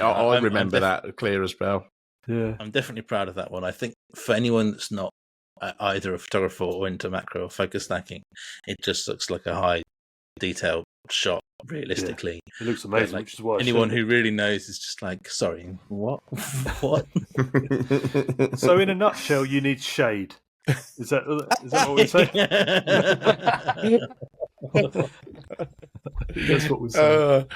I remember that clear as bell. Yeah, I'm definitely proud of that one. I think for anyone that's not either a photographer or into macro or focus stacking, it just looks like a high detail shot. Realistically, it looks amazing. Like, which is why anyone who really knows is just like, sorry, what? What? So, in a nutshell, you need shade. Is that what we're saying? That's what we're saying.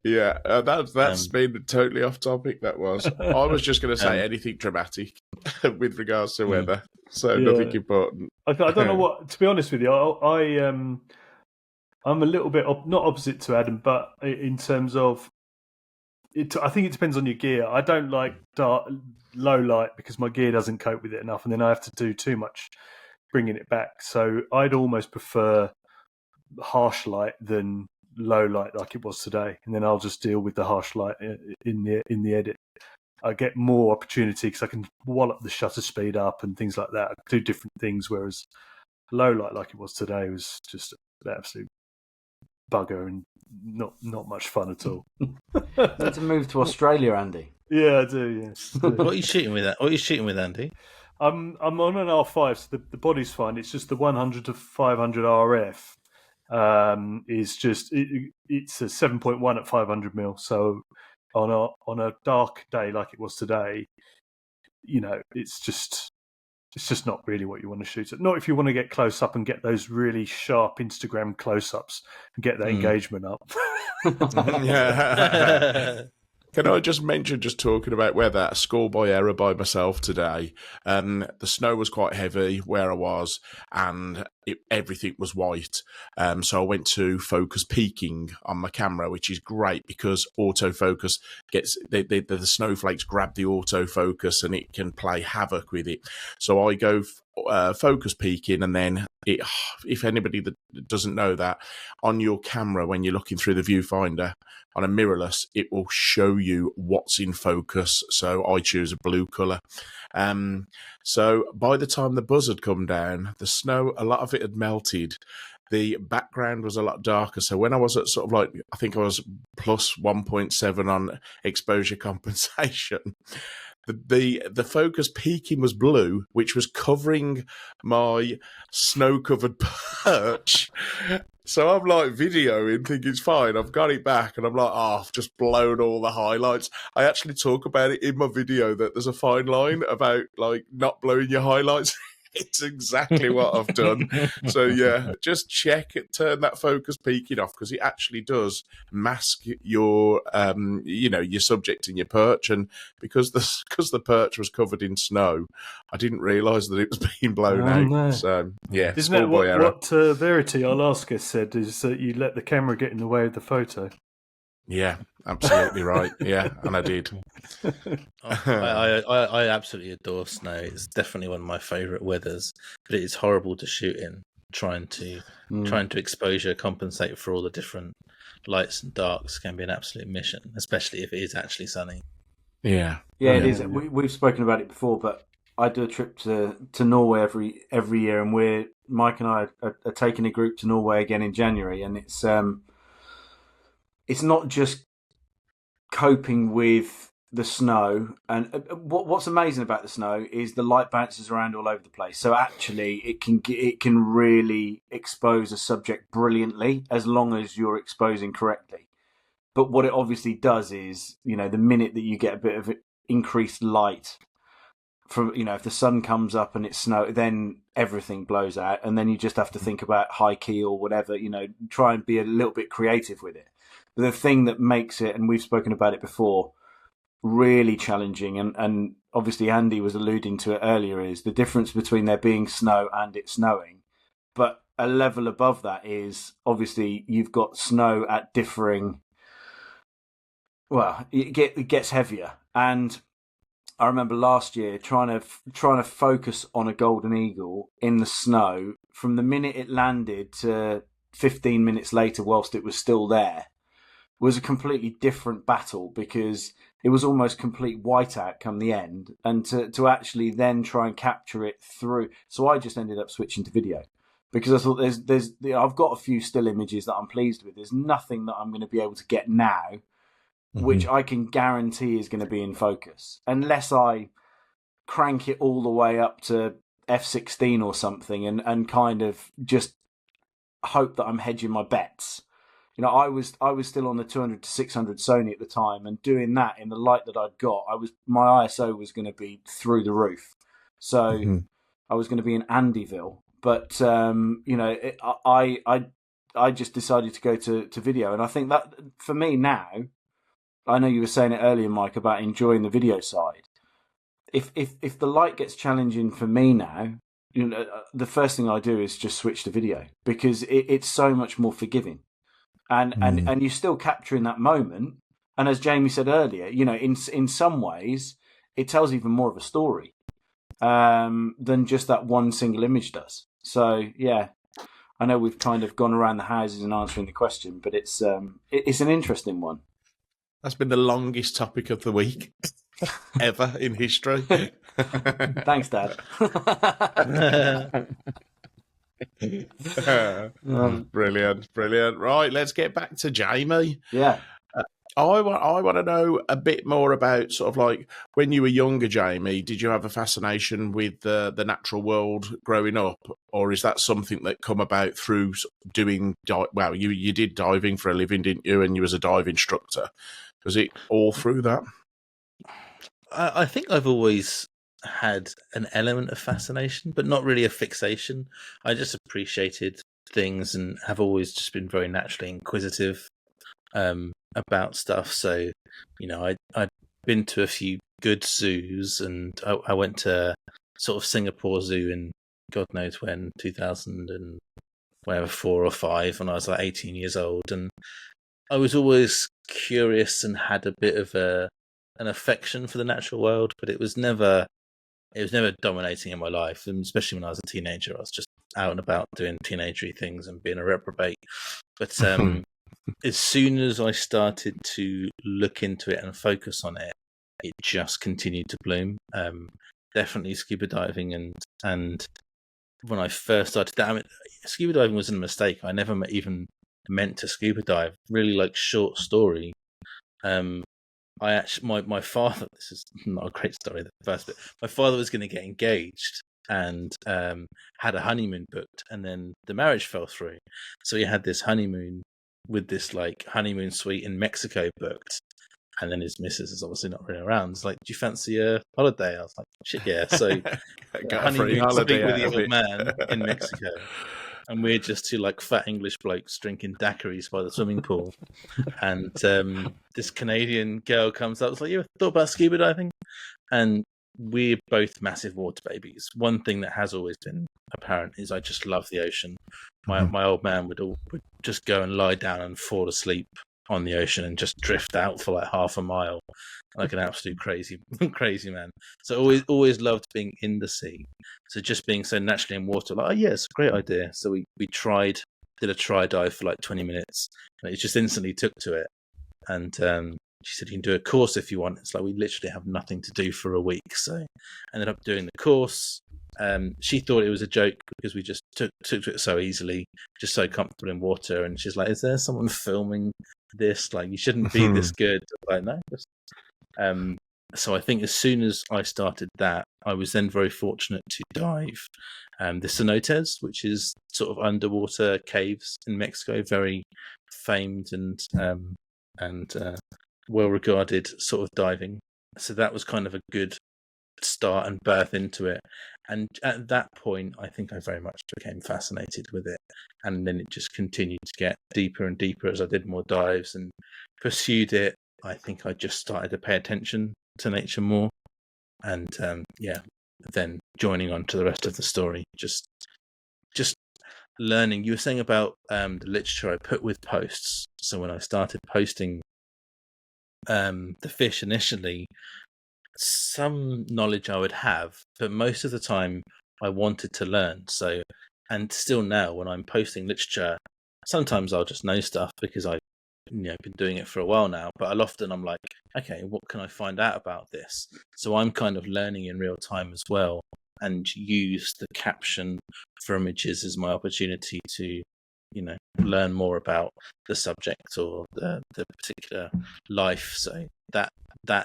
That's been totally off topic. That was. I was just going to say anything dramatic with regards to weather, so nothing important. I don't know what. To be honest with you, I'm a little bit not opposite to Adam, but in terms of it, I think it depends on your gear. I don't like low light because my gear doesn't cope with it enough, and then I have to do too much bringing it back. So I'd almost prefer harsh light than low light like it was today, and then I'll just deal with the harsh light in the edit. I get more opportunity because I can wallop the shutter speed up and things like that. I do different things, whereas low light like it was today was just an absolute bugger and not much fun at all. Need to move to Australia, Andy. Yeah, I do. Yes. What are you shooting with? What are you shooting with, Andy? I'm on an R5, so the body's fine. It's just the 100 to 500 RF. Is just it's a 7.1 at 500 mil. So on a dark day like it was today, you know, it's just not really what you want to shoot at. Not if you want to get close up and get those really sharp Instagram close ups and get that engagement up. Yeah. Can I just mention, just talking about weather, a schoolboy error by myself today. The snow was quite heavy where I was, and everything was white. So I went to focus peaking on my camera, which is great because autofocus gets the snowflakes grab the autofocus and it can play havoc with it. So I go focus peaking, and then if anybody that doesn't know that, on your camera when you're looking through the viewfinder on a mirrorless, it will show you what's in focus. So I choose a blue colour. So by the time the buzz had come down, the snow, a lot of it had melted. The background was a lot darker. So when I was at sort of like, I think I was plus 1.7 on exposure compensation, the focus peaking was blue, which was covering my snow-covered perch. So I'm like videoing, thinking it's fine. I've got it back, and I'm like, I've just blown all the highlights. I actually talk about it in my video that there's a fine line about like not blowing your highlights. It's exactly what I've done. So yeah, just check it, turn that focus peaking off, because it actually does mask your, your subject in your perch. And because the perch was covered in snow, I didn't realise that it was being blown out. No. So yeah, isn't that what Verity, our last guest, said? Is that you let the camera get in the way of the photo? Yeah, absolutely right. Yeah, and I did. I absolutely adore snow. It's definitely one of my favourite weathers, but it is horrible to shoot in. Trying to exposure compensate for all the different lights and darks can be an absolute mission, especially if it is actually sunny. Yeah, it is. We've spoken about it before, but I do a trip to Norway every year, and Mike and I are taking a group to Norway again in January, and it's not just coping with the snow. And what's amazing about the snow is the light bounces around all over the place. So actually, it can really expose a subject brilliantly as long as you're exposing correctly. But what it obviously does is, the minute that you get a bit of increased light from, if the sun comes up and it's snow, then everything blows out, and then you just have to think about high key or whatever. Try and be a little bit creative with it. But the thing that makes it, and we've spoken about it before, really challenging, and obviously Andy was alluding to it earlier, is the difference between there being snow and it snowing. But a level above that is, obviously, you've got snow at differing... Well, it gets heavier. And I remember last year trying to focus on a golden eagle in the snow from the minute it landed to 15 minutes later, whilst it was still there, was a completely different battle, because it was almost complete whiteout come the end, and to actually then try and capture it through. So I just ended up switching to video, because I thought I've got a few still images that I'm pleased with. There's nothing that I'm going to be able to get now which I can guarantee is going to be in focus, unless I crank it all the way up to f16 or something and kind of just hope that I'm hedging my bets. You know, I was still on the 200 to 600 Sony at the time, and doing that in the light that I'd got, my ISO was going to be through the roof. So I was going to be in Andyville, but I just decided to go to video, and I think that for me now, I know you were saying it earlier, Mike, about enjoying the video side. If the light gets challenging for me now, you know, the first thing I do is just switch to video, because it's so much more forgiving, and you're still capturing that moment. And as Jamie said earlier, you know, in some ways, it tells even more of a story than just that one single image does. So yeah, I know we've kind of gone around the houses in answering the question, but it's an interesting one. That's been the longest topic of the week ever in history. Thanks, Dad. Brilliant. Right, let's get back to Jamie. Yeah. I want to know a bit more about sort of like when you were younger, Jamie. Did you have a fascination with the natural world growing up, or is that something that come about through doing? Well, you did diving for a living, didn't you? And you was a dive instructor. Was it all through that? I think I've always had an element of fascination, but not really a fixation. I just appreciated things and have always just been very naturally inquisitive about stuff. So, you know, I'd been to a few good zoos, and I went to sort of Singapore Zoo in God knows when, 2000 and whatever, 4 or 5, when I was like 18 years old, and I was always curious and had a bit of an affection for the natural world, but it was never dominating in my life, and especially when I was a teenager. I was just out and about doing teenagery things and being a reprobate. But as soon as I started to look into it and focus on it, it just continued to bloom. Definitely scuba diving, and when I first started that, I mean, scuba diving was a mistake. I never even meant to scuba dive. Really, like, short story. I actually, my father, this is not a great story, the first bit. My father was going to get engaged and had a honeymoon booked, and then the marriage fell through. So he had this honeymoon with this like honeymoon suite in Mexico booked, and then his missus is obviously not really around. It's like, do you fancy a holiday? I was like, shit, yeah. So got a free honeymoon holiday with the out of old it. man in Mexico. And we're just two like fat English blokes drinking daiquiris by the swimming pool. And this Canadian girl comes up. It's like, you ever thought about scuba diving? And we're both massive water babies. One thing that has always been apparent is I just love the ocean. My old man would just go and lie down and fall asleep on the ocean and just drift out for like half a mile, like an absolute crazy man. So always loved being in the sea. So just being so naturally in water, like, oh yeah, it's a great idea. So we did a try dive for like 20 minutes, and it just instantly took to it. And she said, you can do a course if you want. It's like we literally have nothing to do for a week. So ended up doing the course. She thought it was a joke because we just took to it so easily, just so comfortable in water. And she's like, is there someone filming this? Like, you shouldn't be this good. I'm like, no. So I think as soon as I started that, I was then very fortunate to dive the cenotes, which is sort of underwater caves in Mexico, very famed and well-regarded sort of diving. So that was kind of a good start and birth into it. And at that point, I think I very much became fascinated with it. And then it just continued to get deeper and deeper as I did more dives and pursued it. I think I just started to pay attention to nature more. And then joining on to the rest of the story, just learning. You were saying about the literature I put with posts. So when I started posting the fish initially, some knowledge I would have, but most of the time I wanted to learn. So, and still now when I'm posting literature, sometimes I'll just know stuff because I've been doing it for a while now, but I'm like, okay, what can I find out about this? So I'm kind of learning in real time as well, and use the caption for images as my opportunity to learn more about the subject or the particular life. So that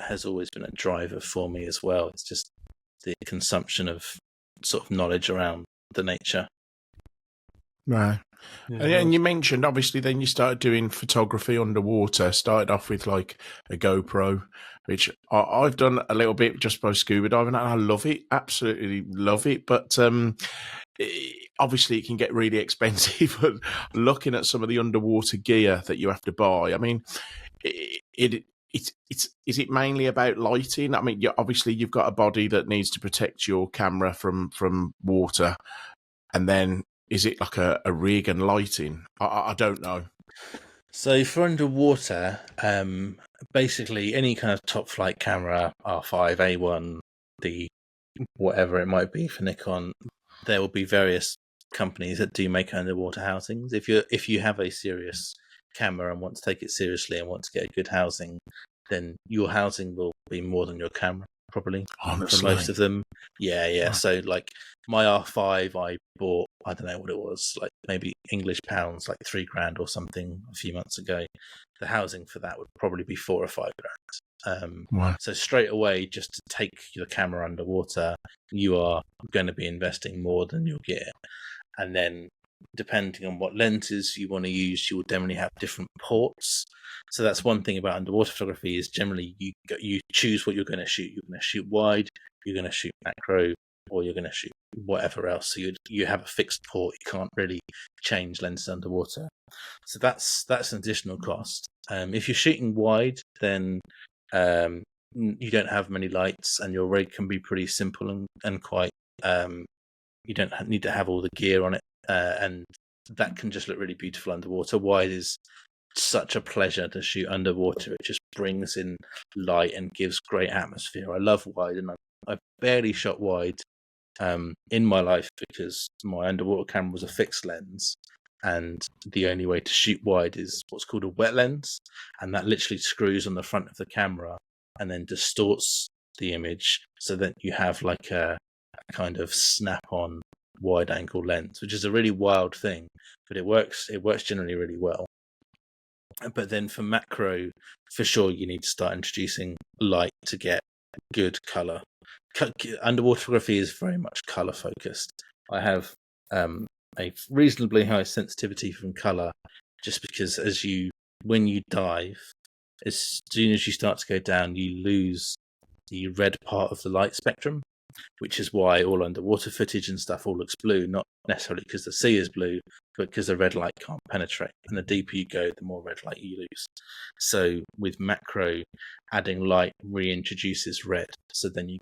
has always been a driver for me as well. It's just the consumption of sort of knowledge around the nature. Right. Yeah, And you mentioned, obviously, then you started doing photography underwater. Started off with like a GoPro, which I've done a little bit just by scuba diving, and I love it, absolutely love it. But obviously, it can get really expensive. But looking at some of the underwater gear that you have to buy, I mean, is it mainly about lighting? I mean, obviously, you've got a body that needs to protect your camera from water, and then is it like a rig and lighting? I don't know. So for underwater, basically any kind of top flight camera, R5, A1, the whatever it might be for Nikon, there will be various companies that do make underwater housings. If you have a serious camera and want to take it seriously and want to get a good housing, then your housing will be more than your camera, probably. Honestly. For most of them. Yeah. So like my R5 I bought, I don't know what it was, like maybe English pounds, like $3,000 or something a few months ago. The housing for that would probably be $4,000 or $5,000. Wow. So straight away, just to take your camera underwater, you are going to be investing more than you'll get. And then depending on what lenses you want to use, you will generally have different ports. So that's one thing about underwater photography is generally you choose what you're going to shoot. You're going to shoot wide, you're going to shoot macro, or you're going to shoot whatever else. So you have a fixed port. You can't really change lenses underwater. So that's an additional cost. If you're shooting wide, then you don't have many lights, and your rig can be pretty simple and quite. You don't need to have all the gear on it, and that can just look really beautiful underwater. Wide is such a pleasure to shoot underwater. It just brings in light and gives great atmosphere. I love wide, and I've barely shot wide in my life because my underwater camera was a fixed lens, and the only way to shoot wide is what's called a wet lens, and that literally screws on the front of the camera and then distorts the image so that you have like a kind of snap-on wide-angle lens, which is a really wild thing, but it works generally really well. But then for macro, for sure, you need to start introducing light to get good color. Underwater photography is very much color focused. I have a reasonably high sensitivity from color, just because when you dive, as soon as you start to go down, you lose the red part of the light spectrum, which is why all underwater footage and stuff all looks blue, not necessarily because the sea is blue, but because the red light can't penetrate. And the deeper you go, the more red light you lose. So with macro, adding light reintroduces red. So then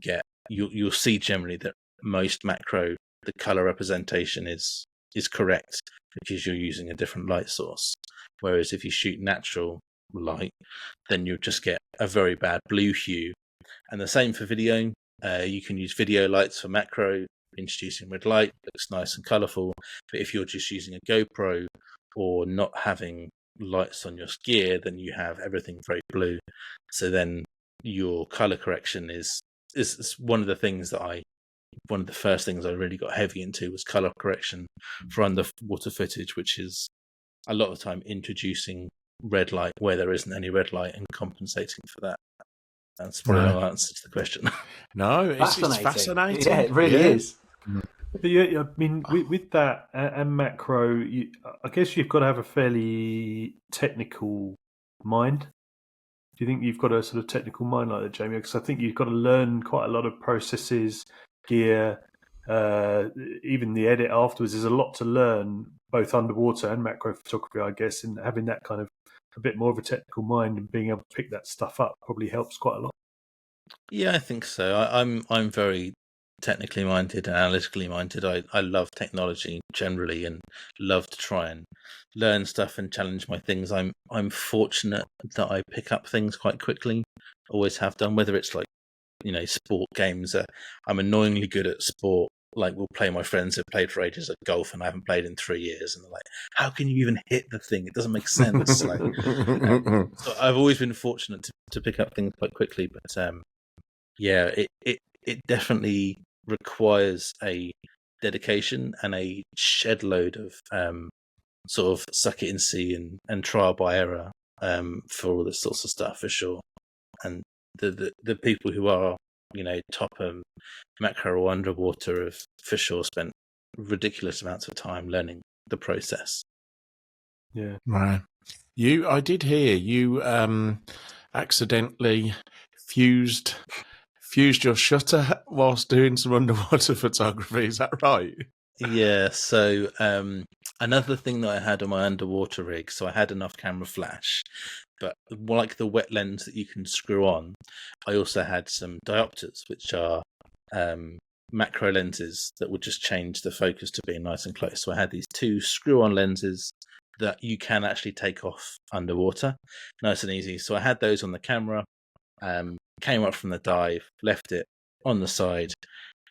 you'll see generally that most macro, the color representation is correct because you're using a different light source. Whereas if you shoot natural light, then you'll just get a very bad blue hue. And the same for video. You can use video lights for macro, introducing red light, looks nice and colourful. But if you're just using a GoPro or not having lights on your gear, then you have everything very blue. So then your colour correction is one of the first things I really got heavy into was colour correction for underwater footage, which is a lot of the time introducing red light where there isn't any red light and compensating for that. That's probably no answer to the question. No, it's fascinating. Yeah, it really is. But yeah, I mean, with that and macro, I guess you've got to have a fairly technical mind. Do you think you've got a sort of technical mind like that, Jamie? Because I think you've got to learn quite a lot of processes, gear, even the edit afterwards. There's a lot to learn, both underwater and macro photography, I guess, and having that kind of a bit more of a technical mind and being able to pick that stuff up probably helps quite a lot. Yeah, I think so. I'm very technically minded and analytically minded. I love technology generally and love to try and learn stuff and challenge my things. I'm fortunate that I pick up things quite quickly. Always have done, whether it's like sport games. I'm annoyingly good at sport. Like, we'll play, my friends have played for ages at golf, and I haven't played in 3 years. And they're like, how can you even hit the thing? It doesn't make sense. So I've always been fortunate to pick up things quite quickly. But it definitely requires a dedication and a shed load of sort of suck it and see and trial by error for all this sorts of stuff, for sure. And the people who are top macro or underwater have for sure spent ridiculous amounts of time learning the process. Yeah. Right. I did hear you accidentally fused your shutter whilst doing some underwater photography. Is that right? Yeah. So another thing that I had on my underwater rig, so I had an off-camera flash, but like the wet lens that you can screw on, I also had some diopters, which are macro lenses that would just change the focus to being nice and close. So I had these two screw-on lenses that you can actually take off underwater, nice and easy. So I had those on the camera, came up from the dive, left it on the side,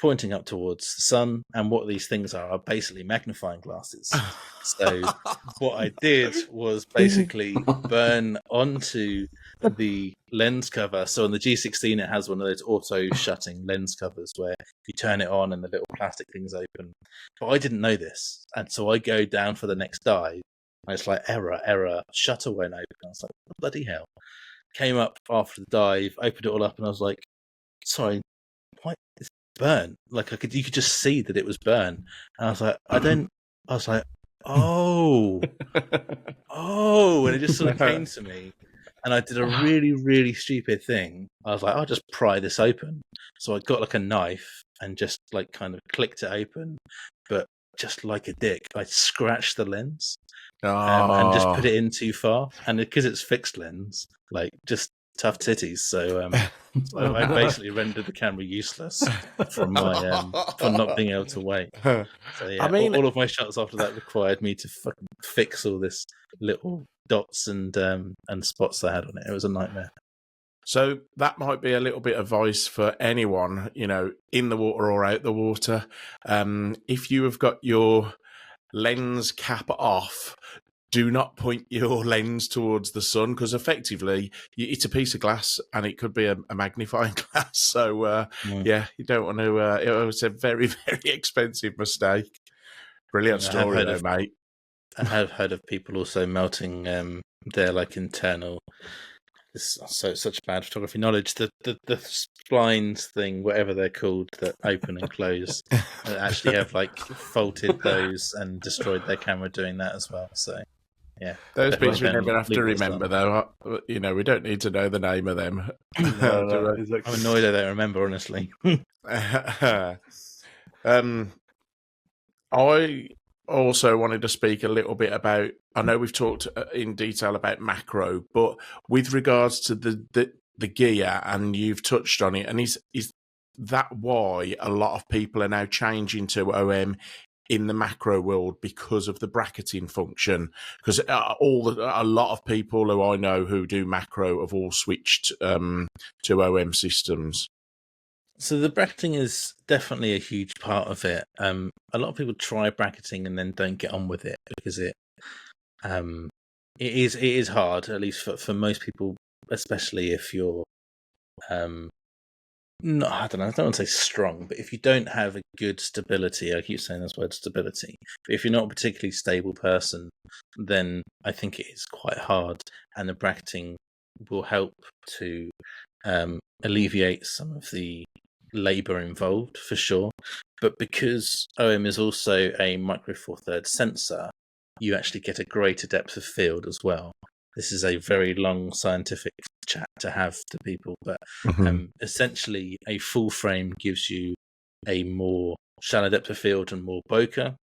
pointing up towards the sun. And what these things are basically magnifying glasses. So what I did was basically burn onto the lens cover. So on the G16, it has one of those auto-shutting lens covers where you turn it on and the little plastic things open. But I didn't know this. And so I go down for the next dive. And it's like, error, shutter won't open. I was like, what bloody hell? Came up after the dive, opened it all up, and I was like, sorry, why it's burnt? Like, you could just see that it was burnt. And I was like, oh, and it just sort of came to me. And I did a really, really stupid thing. I was like, I'll just pry this open. So I got like a knife and just like kind of clicked it open. But just like a dick, I scratched the lens and just put it in too far. And because it's fixed lens, like just tough titties. So I basically rendered the camera useless from my for not being able to wait. So yeah, I mean, all of my shots after that required me to fucking fix all this little dots and spots I had on it. It was a nightmare. So that might be a little bit of advice for anyone, in the water or out the water. If you have got your lens cap off, do not point your lens towards the sun, because effectively it's a piece of glass and it could be a magnifying glass. So, you don't want to... it's a very, very expensive mistake. Brilliant story, though, mate. I have heard of people also melting their like internal... So such bad photography knowledge. The splines thing, whatever they're called, that open and close, actually have like faulted those and destroyed their camera doing that as well. So yeah, those bits we're going to have to remember, though. We don't need to know the name of them. No, exactly. I'm annoyed I don't remember, honestly. I also wanted to speak a little bit about, I know we've talked in detail about macro, but with regards to the gear, and you've touched on it, and is that why a lot of people are now changing to OM in the macro world, because of the bracketing function? Because a lot of people who I know who do macro have all switched to OM systems. So the bracketing is definitely a huge part of it. A lot of people try bracketing and then don't get on with it because it is hard, at least for most people, especially if you're I don't want to say strong, but if you don't have a good stability, I keep saying this word, stability, but if you're not a particularly stable person, then I think it is quite hard, and the bracketing will help to alleviate some of the labour involved, for sure. But because OM is also a micro four thirds sensor, you actually get a greater depth of field as well. This is a very long scientific chat to have to people, but essentially a full frame gives you a more shallow depth of field and more bokeh,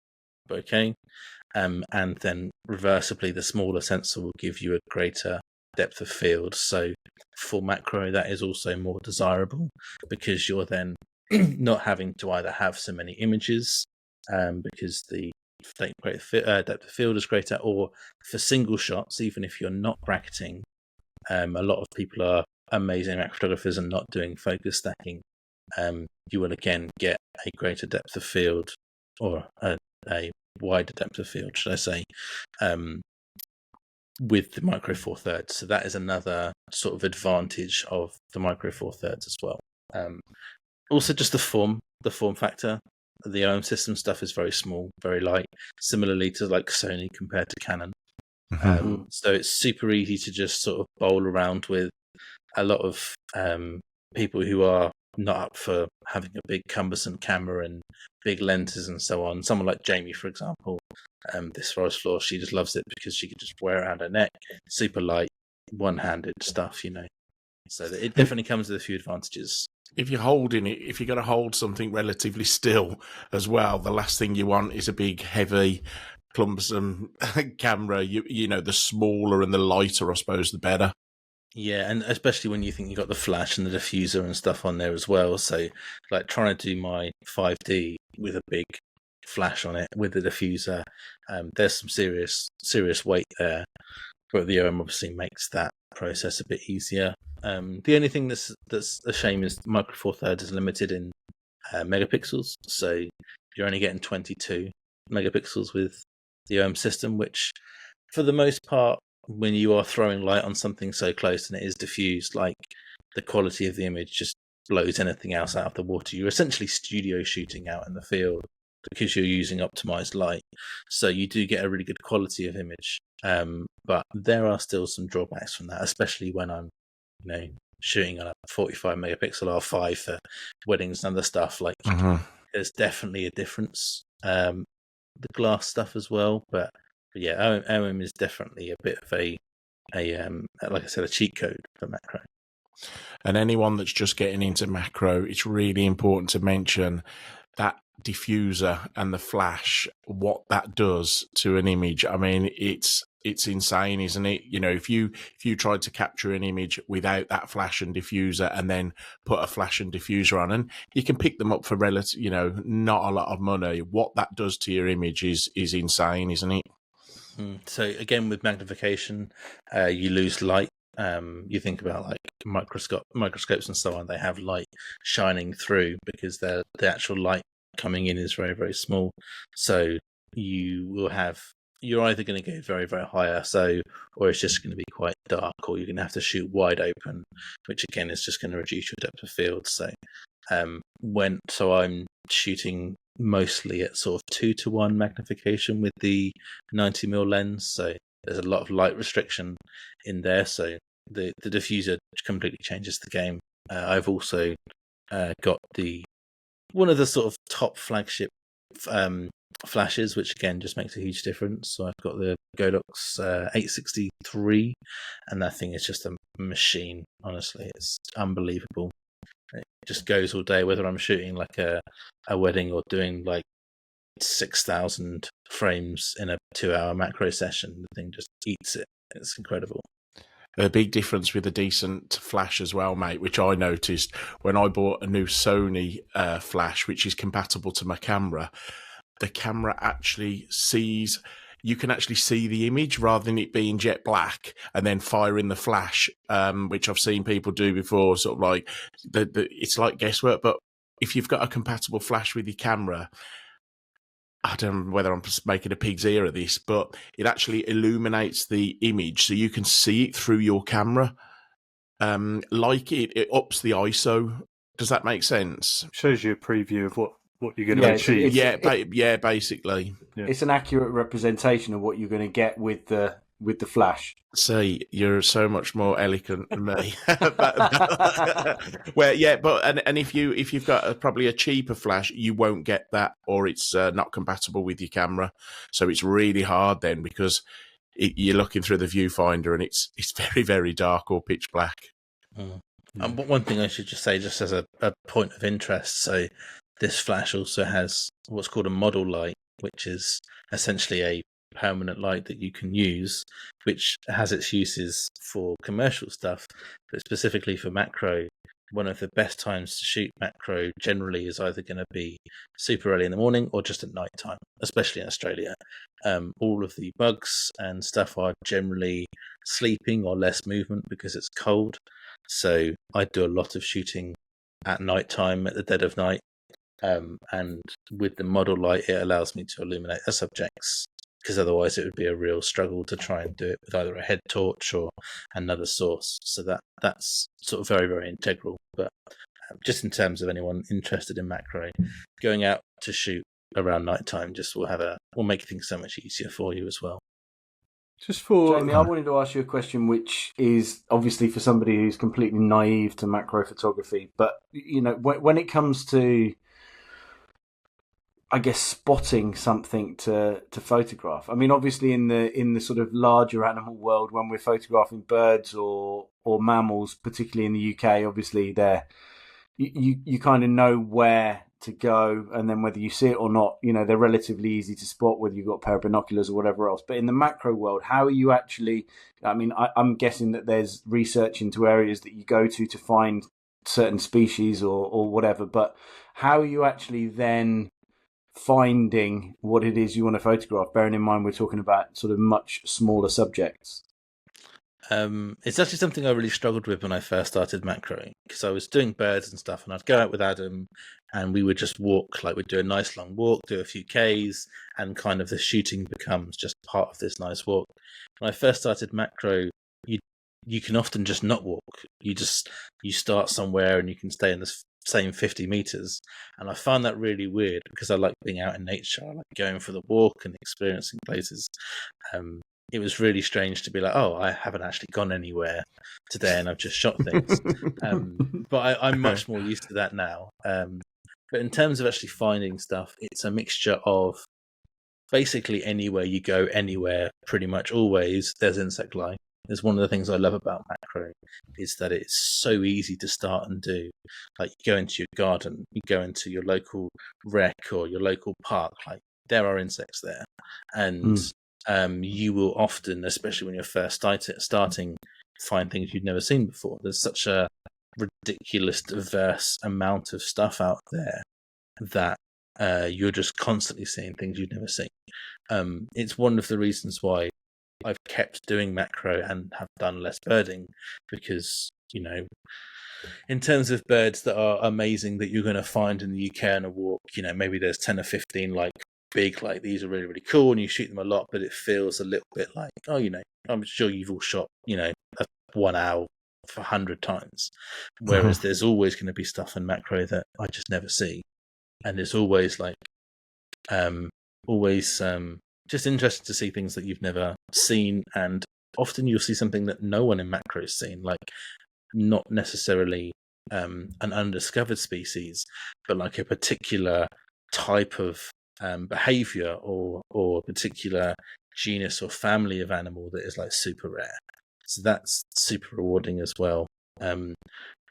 and then reversibly the smaller sensor will give you a greater depth of field. So for macro, that is also more desirable, because you're then not having to either have so many images because the depth of field is greater, or for single shots, even if you're not bracketing, a lot of people are amazing macro photographers and not doing focus stacking, you will again get a greater depth of field, or a wider depth of field, should I say, with the Micro Four Thirds. So that is another sort of advantage of the Micro Four Thirds as well. Also, just the form factor. The OM system stuff is very small, very light, similarly to like Sony compared to Canon. So it's super easy to just sort of bowl around with. A lot of people who are not up for having a big cumbersome camera and big lenses and so on. Someone like Jamie, for example, this Forest Floor, she just loves it because she could just wear it around her neck. Super light, one-handed stuff, So it definitely comes with a few advantages. If you're holding it, if you're going to hold something relatively still as well, the last thing you want is a big, heavy, cumbersome camera. The smaller and the lighter, I suppose, the better. Yeah, and especially when you think you've got the flash and the diffuser and stuff on there as well. So, like trying to do my 5D with a big flash on it with the diffuser, there's some serious weight there. But the OM obviously makes that process a bit easier. The only thing that's a shame is Micro Four Thirds is limited in megapixels, so you're only getting 22 megapixels with the OM system, which for the most part, when you are throwing light on something so close and it is diffused, like the quality of the image just blows anything else out of the water. You're essentially studio shooting out in the field because you're using optimized light. So you do get a really good quality of image. But there are still some drawbacks from that, especially when I'm, shooting on a 45 megapixel R5 for weddings and other stuff. Like there's definitely a difference. The glass stuff as well, but yeah, OM is definitely a bit of a like I said, a cheat code for macro. And anyone that's just getting into macro, it's really important to mention that diffuser and the flash, what that does to an image. I mean, it's insane, isn't it? If you tried to capture an image without that flash and diffuser and then put a flash and diffuser on, and you can pick them up for relative, not a lot of money. What that does to your image is insane, isn't it? So again, with magnification, you lose light. You think about like microscopes and so on, they have light shining through because the actual light coming in is very, very small. So you're either going to go very, very high ISO, or it's just going to be quite dark, or you're going to have to shoot wide open, which again is just going to reduce your depth of field. So I'm shooting mostly at sort of 2:1 magnification with the 90mm lens. So there's a lot of light restriction in there. So the diffuser completely changes the game. I've also got one of the sort of top flagship flashes, which again just makes a huge difference. So I've got the Godox 863, and that thing is just a machine. Honestly, it's unbelievable. It just goes all day, whether I'm shooting like a wedding or doing like 6,000 frames in a 2-hour macro session. The thing just eats it. It's incredible. A big difference with a decent flash as well, mate, which I noticed when I bought a new Sony flash, which is compatible to my camera. The camera actually sees, you can actually see the image rather than it being jet black and then firing the flash, which I've seen people do before, sort of like, it's like guesswork. But if you've got a compatible flash with your camera, I don't know whether I'm making a pig's ear of this, but it actually illuminates the image so you can see it through your camera. It ups the ISO. Does that make sense? Shows you a preview of what you're going to achieve. Basically. Yeah. It's an accurate representation of what you're going to get with the flash. See, you're so much more eloquent than me. And if you've got probably a cheaper flash, you won't get that, or it's not compatible with your camera. So it's really hard then, because you're looking through the viewfinder and it's very, very dark or pitch black. But one thing I should just say, just as a point of interest, so this flash also has what's called a model light, which is essentially a permanent light that you can use, which has its uses for commercial stuff, but specifically for macro, one of the best times to shoot macro generally is either going to be super early in the morning or just at night time, especially in Australia. All of the bugs and stuff are generally sleeping or less movement because it's cold. So I do a lot of shooting at night time, at the dead of night. And with the model light, it allows me to illuminate the subjects, because otherwise it would be a real struggle to try and do it with either a head torch or another source. So that's sort of very, very integral. But just in terms of anyone interested in macro, going out to shoot around night time just will make things so much easier for you as well. Just for Jamie, I wanted to ask you a question, which is obviously for somebody who's completely naive to macro photography. But when it comes to, I guess, spotting something to photograph. I mean, obviously in the sort of larger animal world, when we're photographing birds or mammals, particularly in the UK, obviously you kind of know where to go, and then whether you see it or not, they're relatively easy to spot, whether you've got a pair of binoculars or whatever else. But in the macro world, how are you actually? I mean, I'm guessing that there's research into areas that you go to find certain species or whatever. But how are you actually then finding what it is you want to photograph, bearing in mind we're talking about sort of much smaller subjects? It's actually something I really struggled with when I first started macroing, because I was doing birds and stuff, and I'd go out with Adam and we would just walk, like we'd do a nice long walk, do a few Ks, and kind of the shooting becomes just part of this nice walk. When I first started macro, you can often just not walk. You start somewhere and you can stay in the same 50 meters, and I find that really weird because I like being out in nature. I like going for the walk and experiencing places. It was really strange to be like, oh, I haven't actually gone anywhere today and I've just shot things. But I'm much more used to that now. But in terms of actually finding stuff, it's a mixture of basically anywhere you go, anywhere, pretty much always, there's insect life. It's one of the things I love about macro, is that it's so easy to start and do. Like, you go into your garden, you go into your local rec or your local park, like there are insects there. And you will often, especially when you're first starting, find things you've never seen before. There's such a ridiculous, diverse amount of stuff out there that you're just constantly seeing things you've never seen. It's one of the reasons why I've kept doing macro and have done less birding, because, in terms of birds that are amazing that you're going to find in the UK on a walk, maybe there's 10 or 15 like big, like these are really, really cool, and you shoot them a lot, but it feels a little bit like, I'm sure you've all shot, a 1 owl for 100 times. Whereas there's always going to be stuff in macro that I just never see. And it's always like, just interesting to see things that you've never seen. And often you'll see something that no one in macro has seen, like not necessarily an undiscovered species, but like a particular type of behavior or a particular genus or family of animal that is like super rare. So that's super rewarding as well.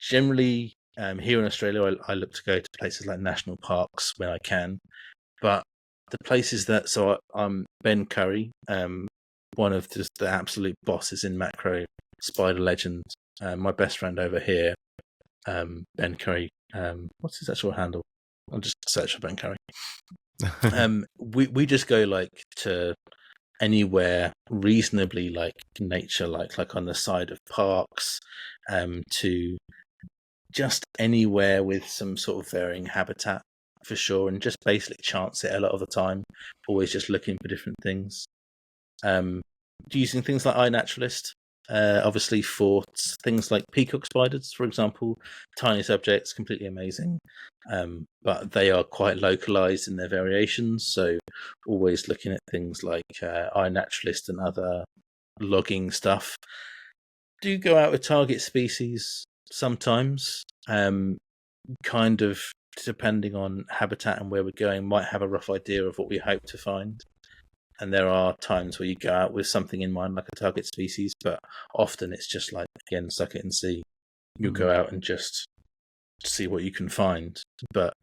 Generally, here in Australia, I look to go to places like national parks when I can, but the places that, so I'm Ben Curry, one of just the absolute bosses in macro, spider legend, my best friend over here, Ben Curry. What's his actual handle? I'll just search for Ben Curry. We just go like to anywhere reasonably like nature, like on the side of parks, to just anywhere with some sort of varying habitat for sure, and just basically chance it a lot of the time, always just looking for different things. Using things like iNaturalist, obviously for things like peacock spiders, for example, tiny subjects, completely amazing, but they are quite localized in their variations, so always looking at things like iNaturalist and other logging stuff. Do go out with target species sometimes, kind of depending on habitat and where we're going, might have a rough idea of what we hope to find. And there are times where you go out with something in mind, like a target species, but often it's just like, again, suck it and see. You'll go out and just see what you can find. But,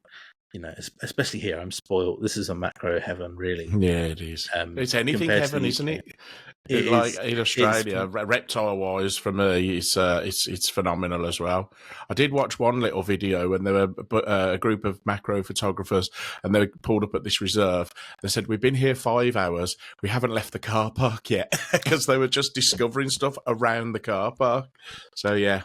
especially here, I'm spoiled. This is a macro heaven, really. Yeah, it is. It's anything heaven, isn't it? It like is in Australia, reptile wise, for me, it's phenomenal as well. I did watch one little video, and there were a group of macro photographers, and they pulled up at this reserve. They said, "We've been here 5 hours. We haven't left the car park yet," because they were just discovering stuff around the car park. So yeah.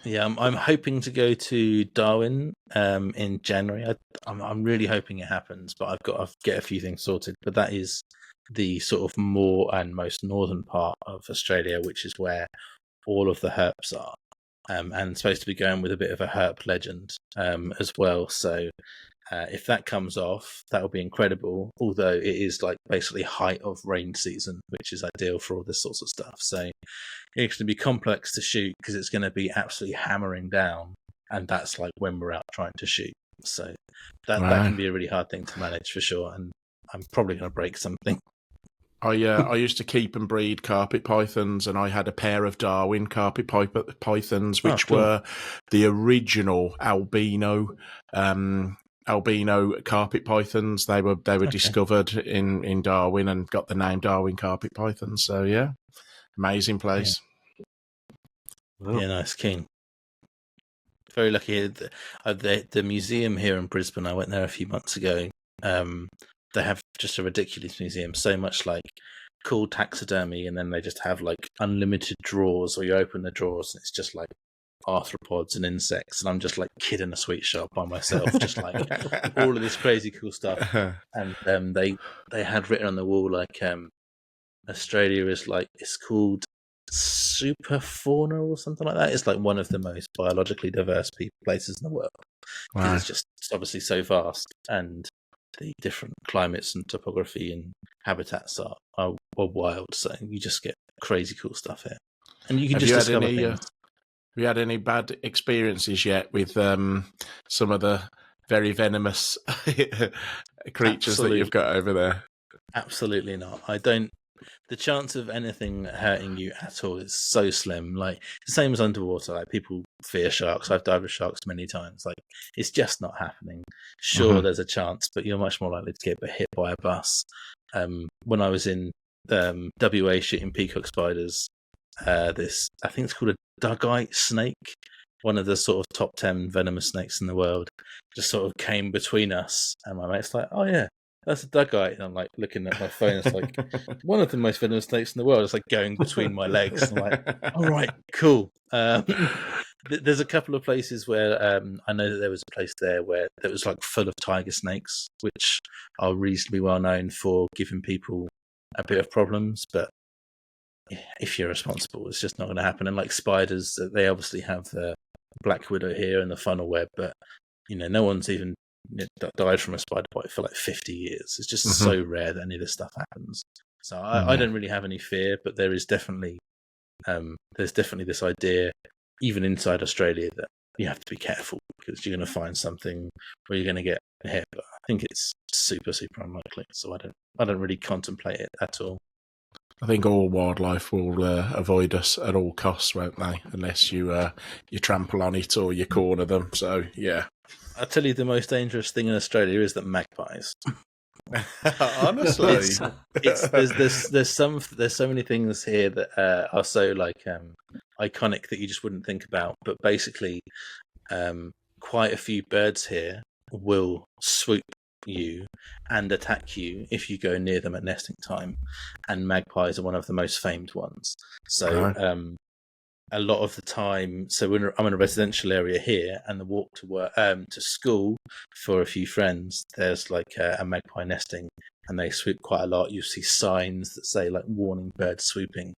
Yeah, I'm hoping to go to Darwin in January. I'm really hoping it happens, but I've got to get a few things sorted. But that is the sort of more and most northern part of Australia, which is where all of the herps are, and supposed to be going with a bit of a herp legend as well. So if that comes off, that will be incredible. Although it is like basically height of rain season, which is ideal for all this sorts of stuff. So it's going to be complex to shoot because it's going to be absolutely hammering down, and that's like when we're out trying to shoot. So that can be a really hard thing to manage for sure, and I'm probably going to break something. I used to keep and breed carpet pythons, and I had a pair of Darwin carpet pythons, which were the original albino carpet pythons. They were discovered in Darwin and got the name Darwin carpet pythons. So yeah, amazing place. Yeah, nice, keen. Very lucky. The museum here in Brisbane, I went there a few months ago. They have just a ridiculous museum, so much like cool taxidermy, and then they just have like unlimited drawers, or you open the drawers and it's just like arthropods and insects, and I'm just like kid in a sweet shop by myself, just like all of this crazy cool stuff. And they had written on the wall like Australia is like, it's called super fauna or something like that. It's like one of the most biologically diverse places in the world. Wow. It's just obviously so vast, and the different climates and topography and habitats are wild. So you just get crazy cool stuff here, and you can just discover things. Have you had any bad experiences yet with some of the very venomous creatures that you've got over there? Absolutely not. I don't. The chance of anything hurting you at all is so slim. Like the same as underwater. Like people fear sharks. I've dived with sharks many times. Like it's just not happening. Sure, there's a chance, but you're much more likely to get hit by a bus. When I was in WA shooting peacock spiders, this, I think it's called a dugite snake, one of the sort of top 10 venomous snakes in the world, just sort of came between us, and my mate's like, "Oh yeah, that's a dugite," and I'm like looking at my phone. It's like one of the most venomous snakes in the world. It's like going between my legs. And I'm like, all right, cool. There's a couple of places where I know that there was a place there where it was like full of tiger snakes, which are reasonably well known for giving people a bit of problems. But if you're responsible, it's just not going to happen. And like spiders, they obviously have the black widow here and the funnel web, but no one's even died from a spider bite for like 50 years. It's just so rare that any of this stuff happens. So I don't really have any fear, but there is definitely this idea, even inside Australia, that you have to be careful because you're going to find something where you're going to get hit. But I think it's super, super unlikely. So I don't really contemplate it at all. I think all wildlife will avoid us at all costs, won't they? Unless you trample on it or you corner them. So yeah. I'll tell you, the most dangerous thing in Australia is that magpies. Honestly, there's so many things here that are so like iconic that you just wouldn't think about. But basically, quite a few birds here will swoop you and attack you if you go near them at nesting time, and magpies are one of the most famed ones. So a lot of the time, so I'm in a residential area here, and the walk to work to school for a few friends, there's like a magpie nesting, and they swoop quite a lot. You see signs that say like warning bird swooping,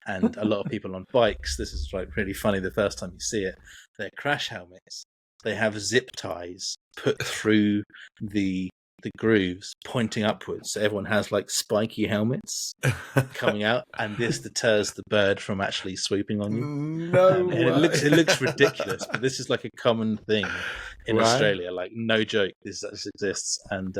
and a lot of people on bikes, this is like really funny the first time you see it, their crash helmets, they have zip ties put through the grooves pointing upwards, so everyone has like spiky helmets coming out, and this deters the bird from actually swooping on you. No, and it looks ridiculous, but this is like a common thing in Australia. Like no joke, this exists, and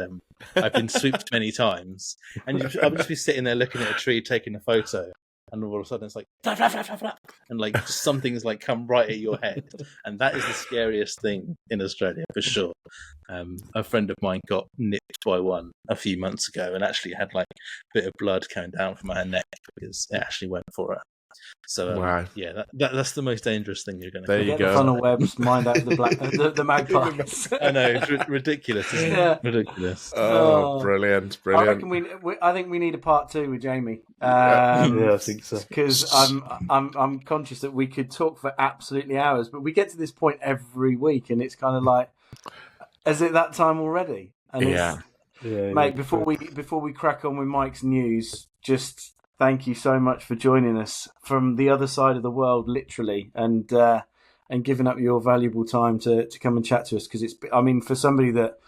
I've been swooped many times, and I'll just be sitting there looking at a tree taking a photo, and all of a sudden it's like flap, flap, flap, flap, flap, and like something's like come right at your head, and that is the scariest thing in Australia for sure. A friend of mine got nipped by one a few months ago, and actually had like a bit of blood coming down from her neck because it actually went for her. So Wow. yeah, that's the most dangerous thing you're going to. There you Get go. the funnel webs, mind out the magpies. I know, it's ridiculous, isn't it? Ridiculous. Oh, brilliant. I reckon I think we need a part 2 with Jamie. Yeah, I think so. Because I'm conscious that we could talk for absolutely hours, but we get to this point every week, and it's kind of like, is it that time already? And mate, before we crack on with Mike's news, just thank you so much for joining us from the other side of the world, literally, and giving up your valuable time to come and chat to us. Because for somebody that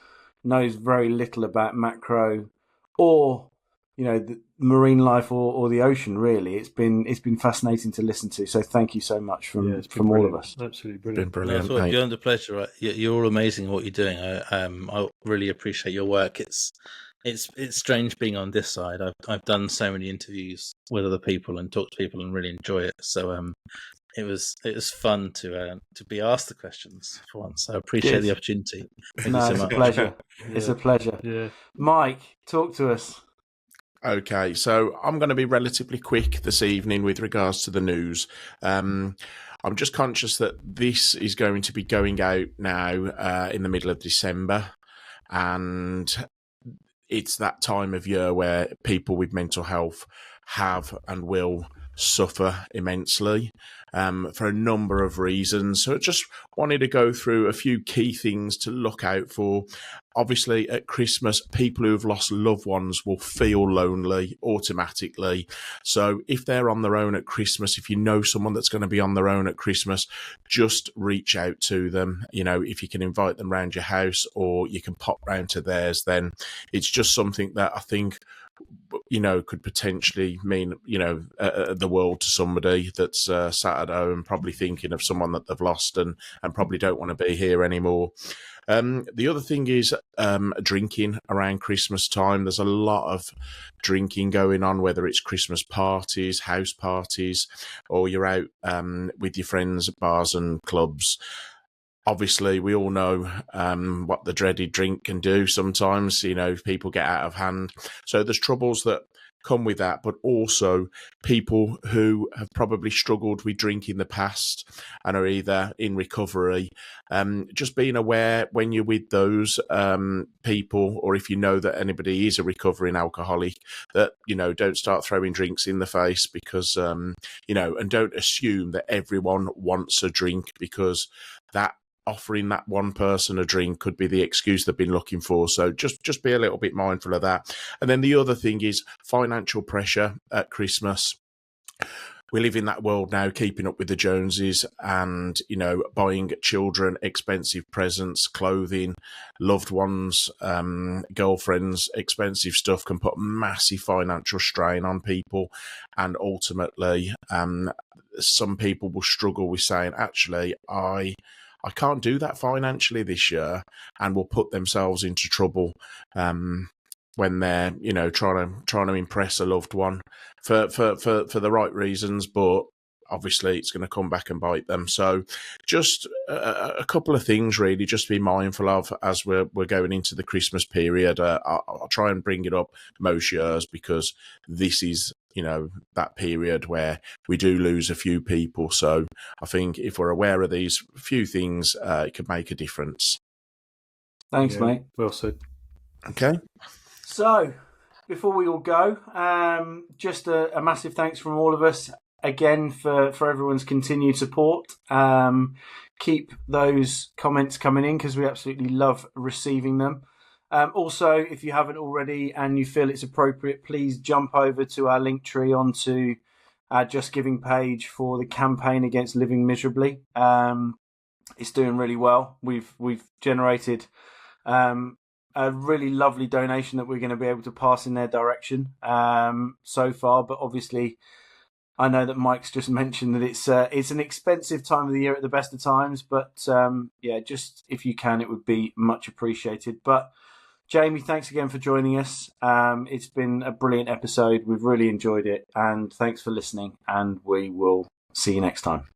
knows very little about macro or the marine life or the ocean, really, it's been fascinating to listen to. So thank you so much from all of us. Absolutely brilliant. Been brilliant. Well, beyond a pleasure. Right? You're all amazing at what you're doing. I really appreciate your work. It's strange being on this side. I've done so many interviews with other people and talked to people and really enjoy it. So it was fun to be asked the questions for once. I appreciate the opportunity. Thank you so It's much. a pleasure. It's a pleasure. Yeah. Mike, talk to us. Okay, so I'm going to be relatively quick this evening with regards to the news. I'm just conscious that this is going to be going out now in the middle of December, and it's that time of year where people with mental health have and will suffer immensely for a number of reasons. So I just wanted to go through a few key things to look out for. Obviously, at Christmas, people who have lost loved ones will feel lonely automatically. So if they're on their own at Christmas, if you know someone that's going to be on their own at Christmas, just reach out to them. If you can invite them round your house or you can pop round to theirs, then it's just something that I think could potentially mean, the world to somebody that's sat at home probably thinking of someone that they've lost and probably don't want to be here anymore. The other thing is drinking around Christmas time. There's a lot of drinking going on, whether it's Christmas parties, house parties, or you're out with your friends at bars and clubs. Obviously, we all know what the dreaded drink can do sometimes, if people get out of hand. So there's troubles that come with that, but also people who have probably struggled with drink in the past and are either in recovery. Just being aware when you're with those people, or if you know that anybody is a recovering alcoholic, that, don't start throwing drinks in the face because, and don't assume that everyone wants a drink, because that offering that one person a drink could be the excuse they've been looking for. So just be a little bit mindful of that. And then the other thing is financial pressure at Christmas. We live in that world now, keeping up with the Joneses and, buying children expensive presents, clothing, loved ones, girlfriends, expensive stuff can put massive financial strain on people. And ultimately, some people will struggle with saying, actually, I can't do that financially this year, and will put themselves into trouble when they're, trying to impress a loved one for the right reasons, but obviously it's going to come back and bite them. So just a couple of things really just to be mindful of as we're going into the Christmas period. I'll try and bring it up most years because this is, that period where we do lose a few people. So I think if we're aware of these few things, it could make a difference. Thanks, mate. Well said. Okay. So, before we all go, just a massive thanks from all of us again for everyone's continued support. Keep those comments coming in because we absolutely love receiving them. Also, if you haven't already and you feel it's appropriate, please jump over to our link tree onto our Just Giving page for the campaign against living miserably. It's doing really well. We've generated a really lovely donation that we're going to be able to pass in their direction so far. But obviously, I know that Mike's just mentioned that it's an expensive time of the year at the best of times. But just if you can, it would be much appreciated. But Jamie, thanks again for joining us. It's been a brilliant episode. We've really enjoyed it. And thanks for listening. And we will see you next time.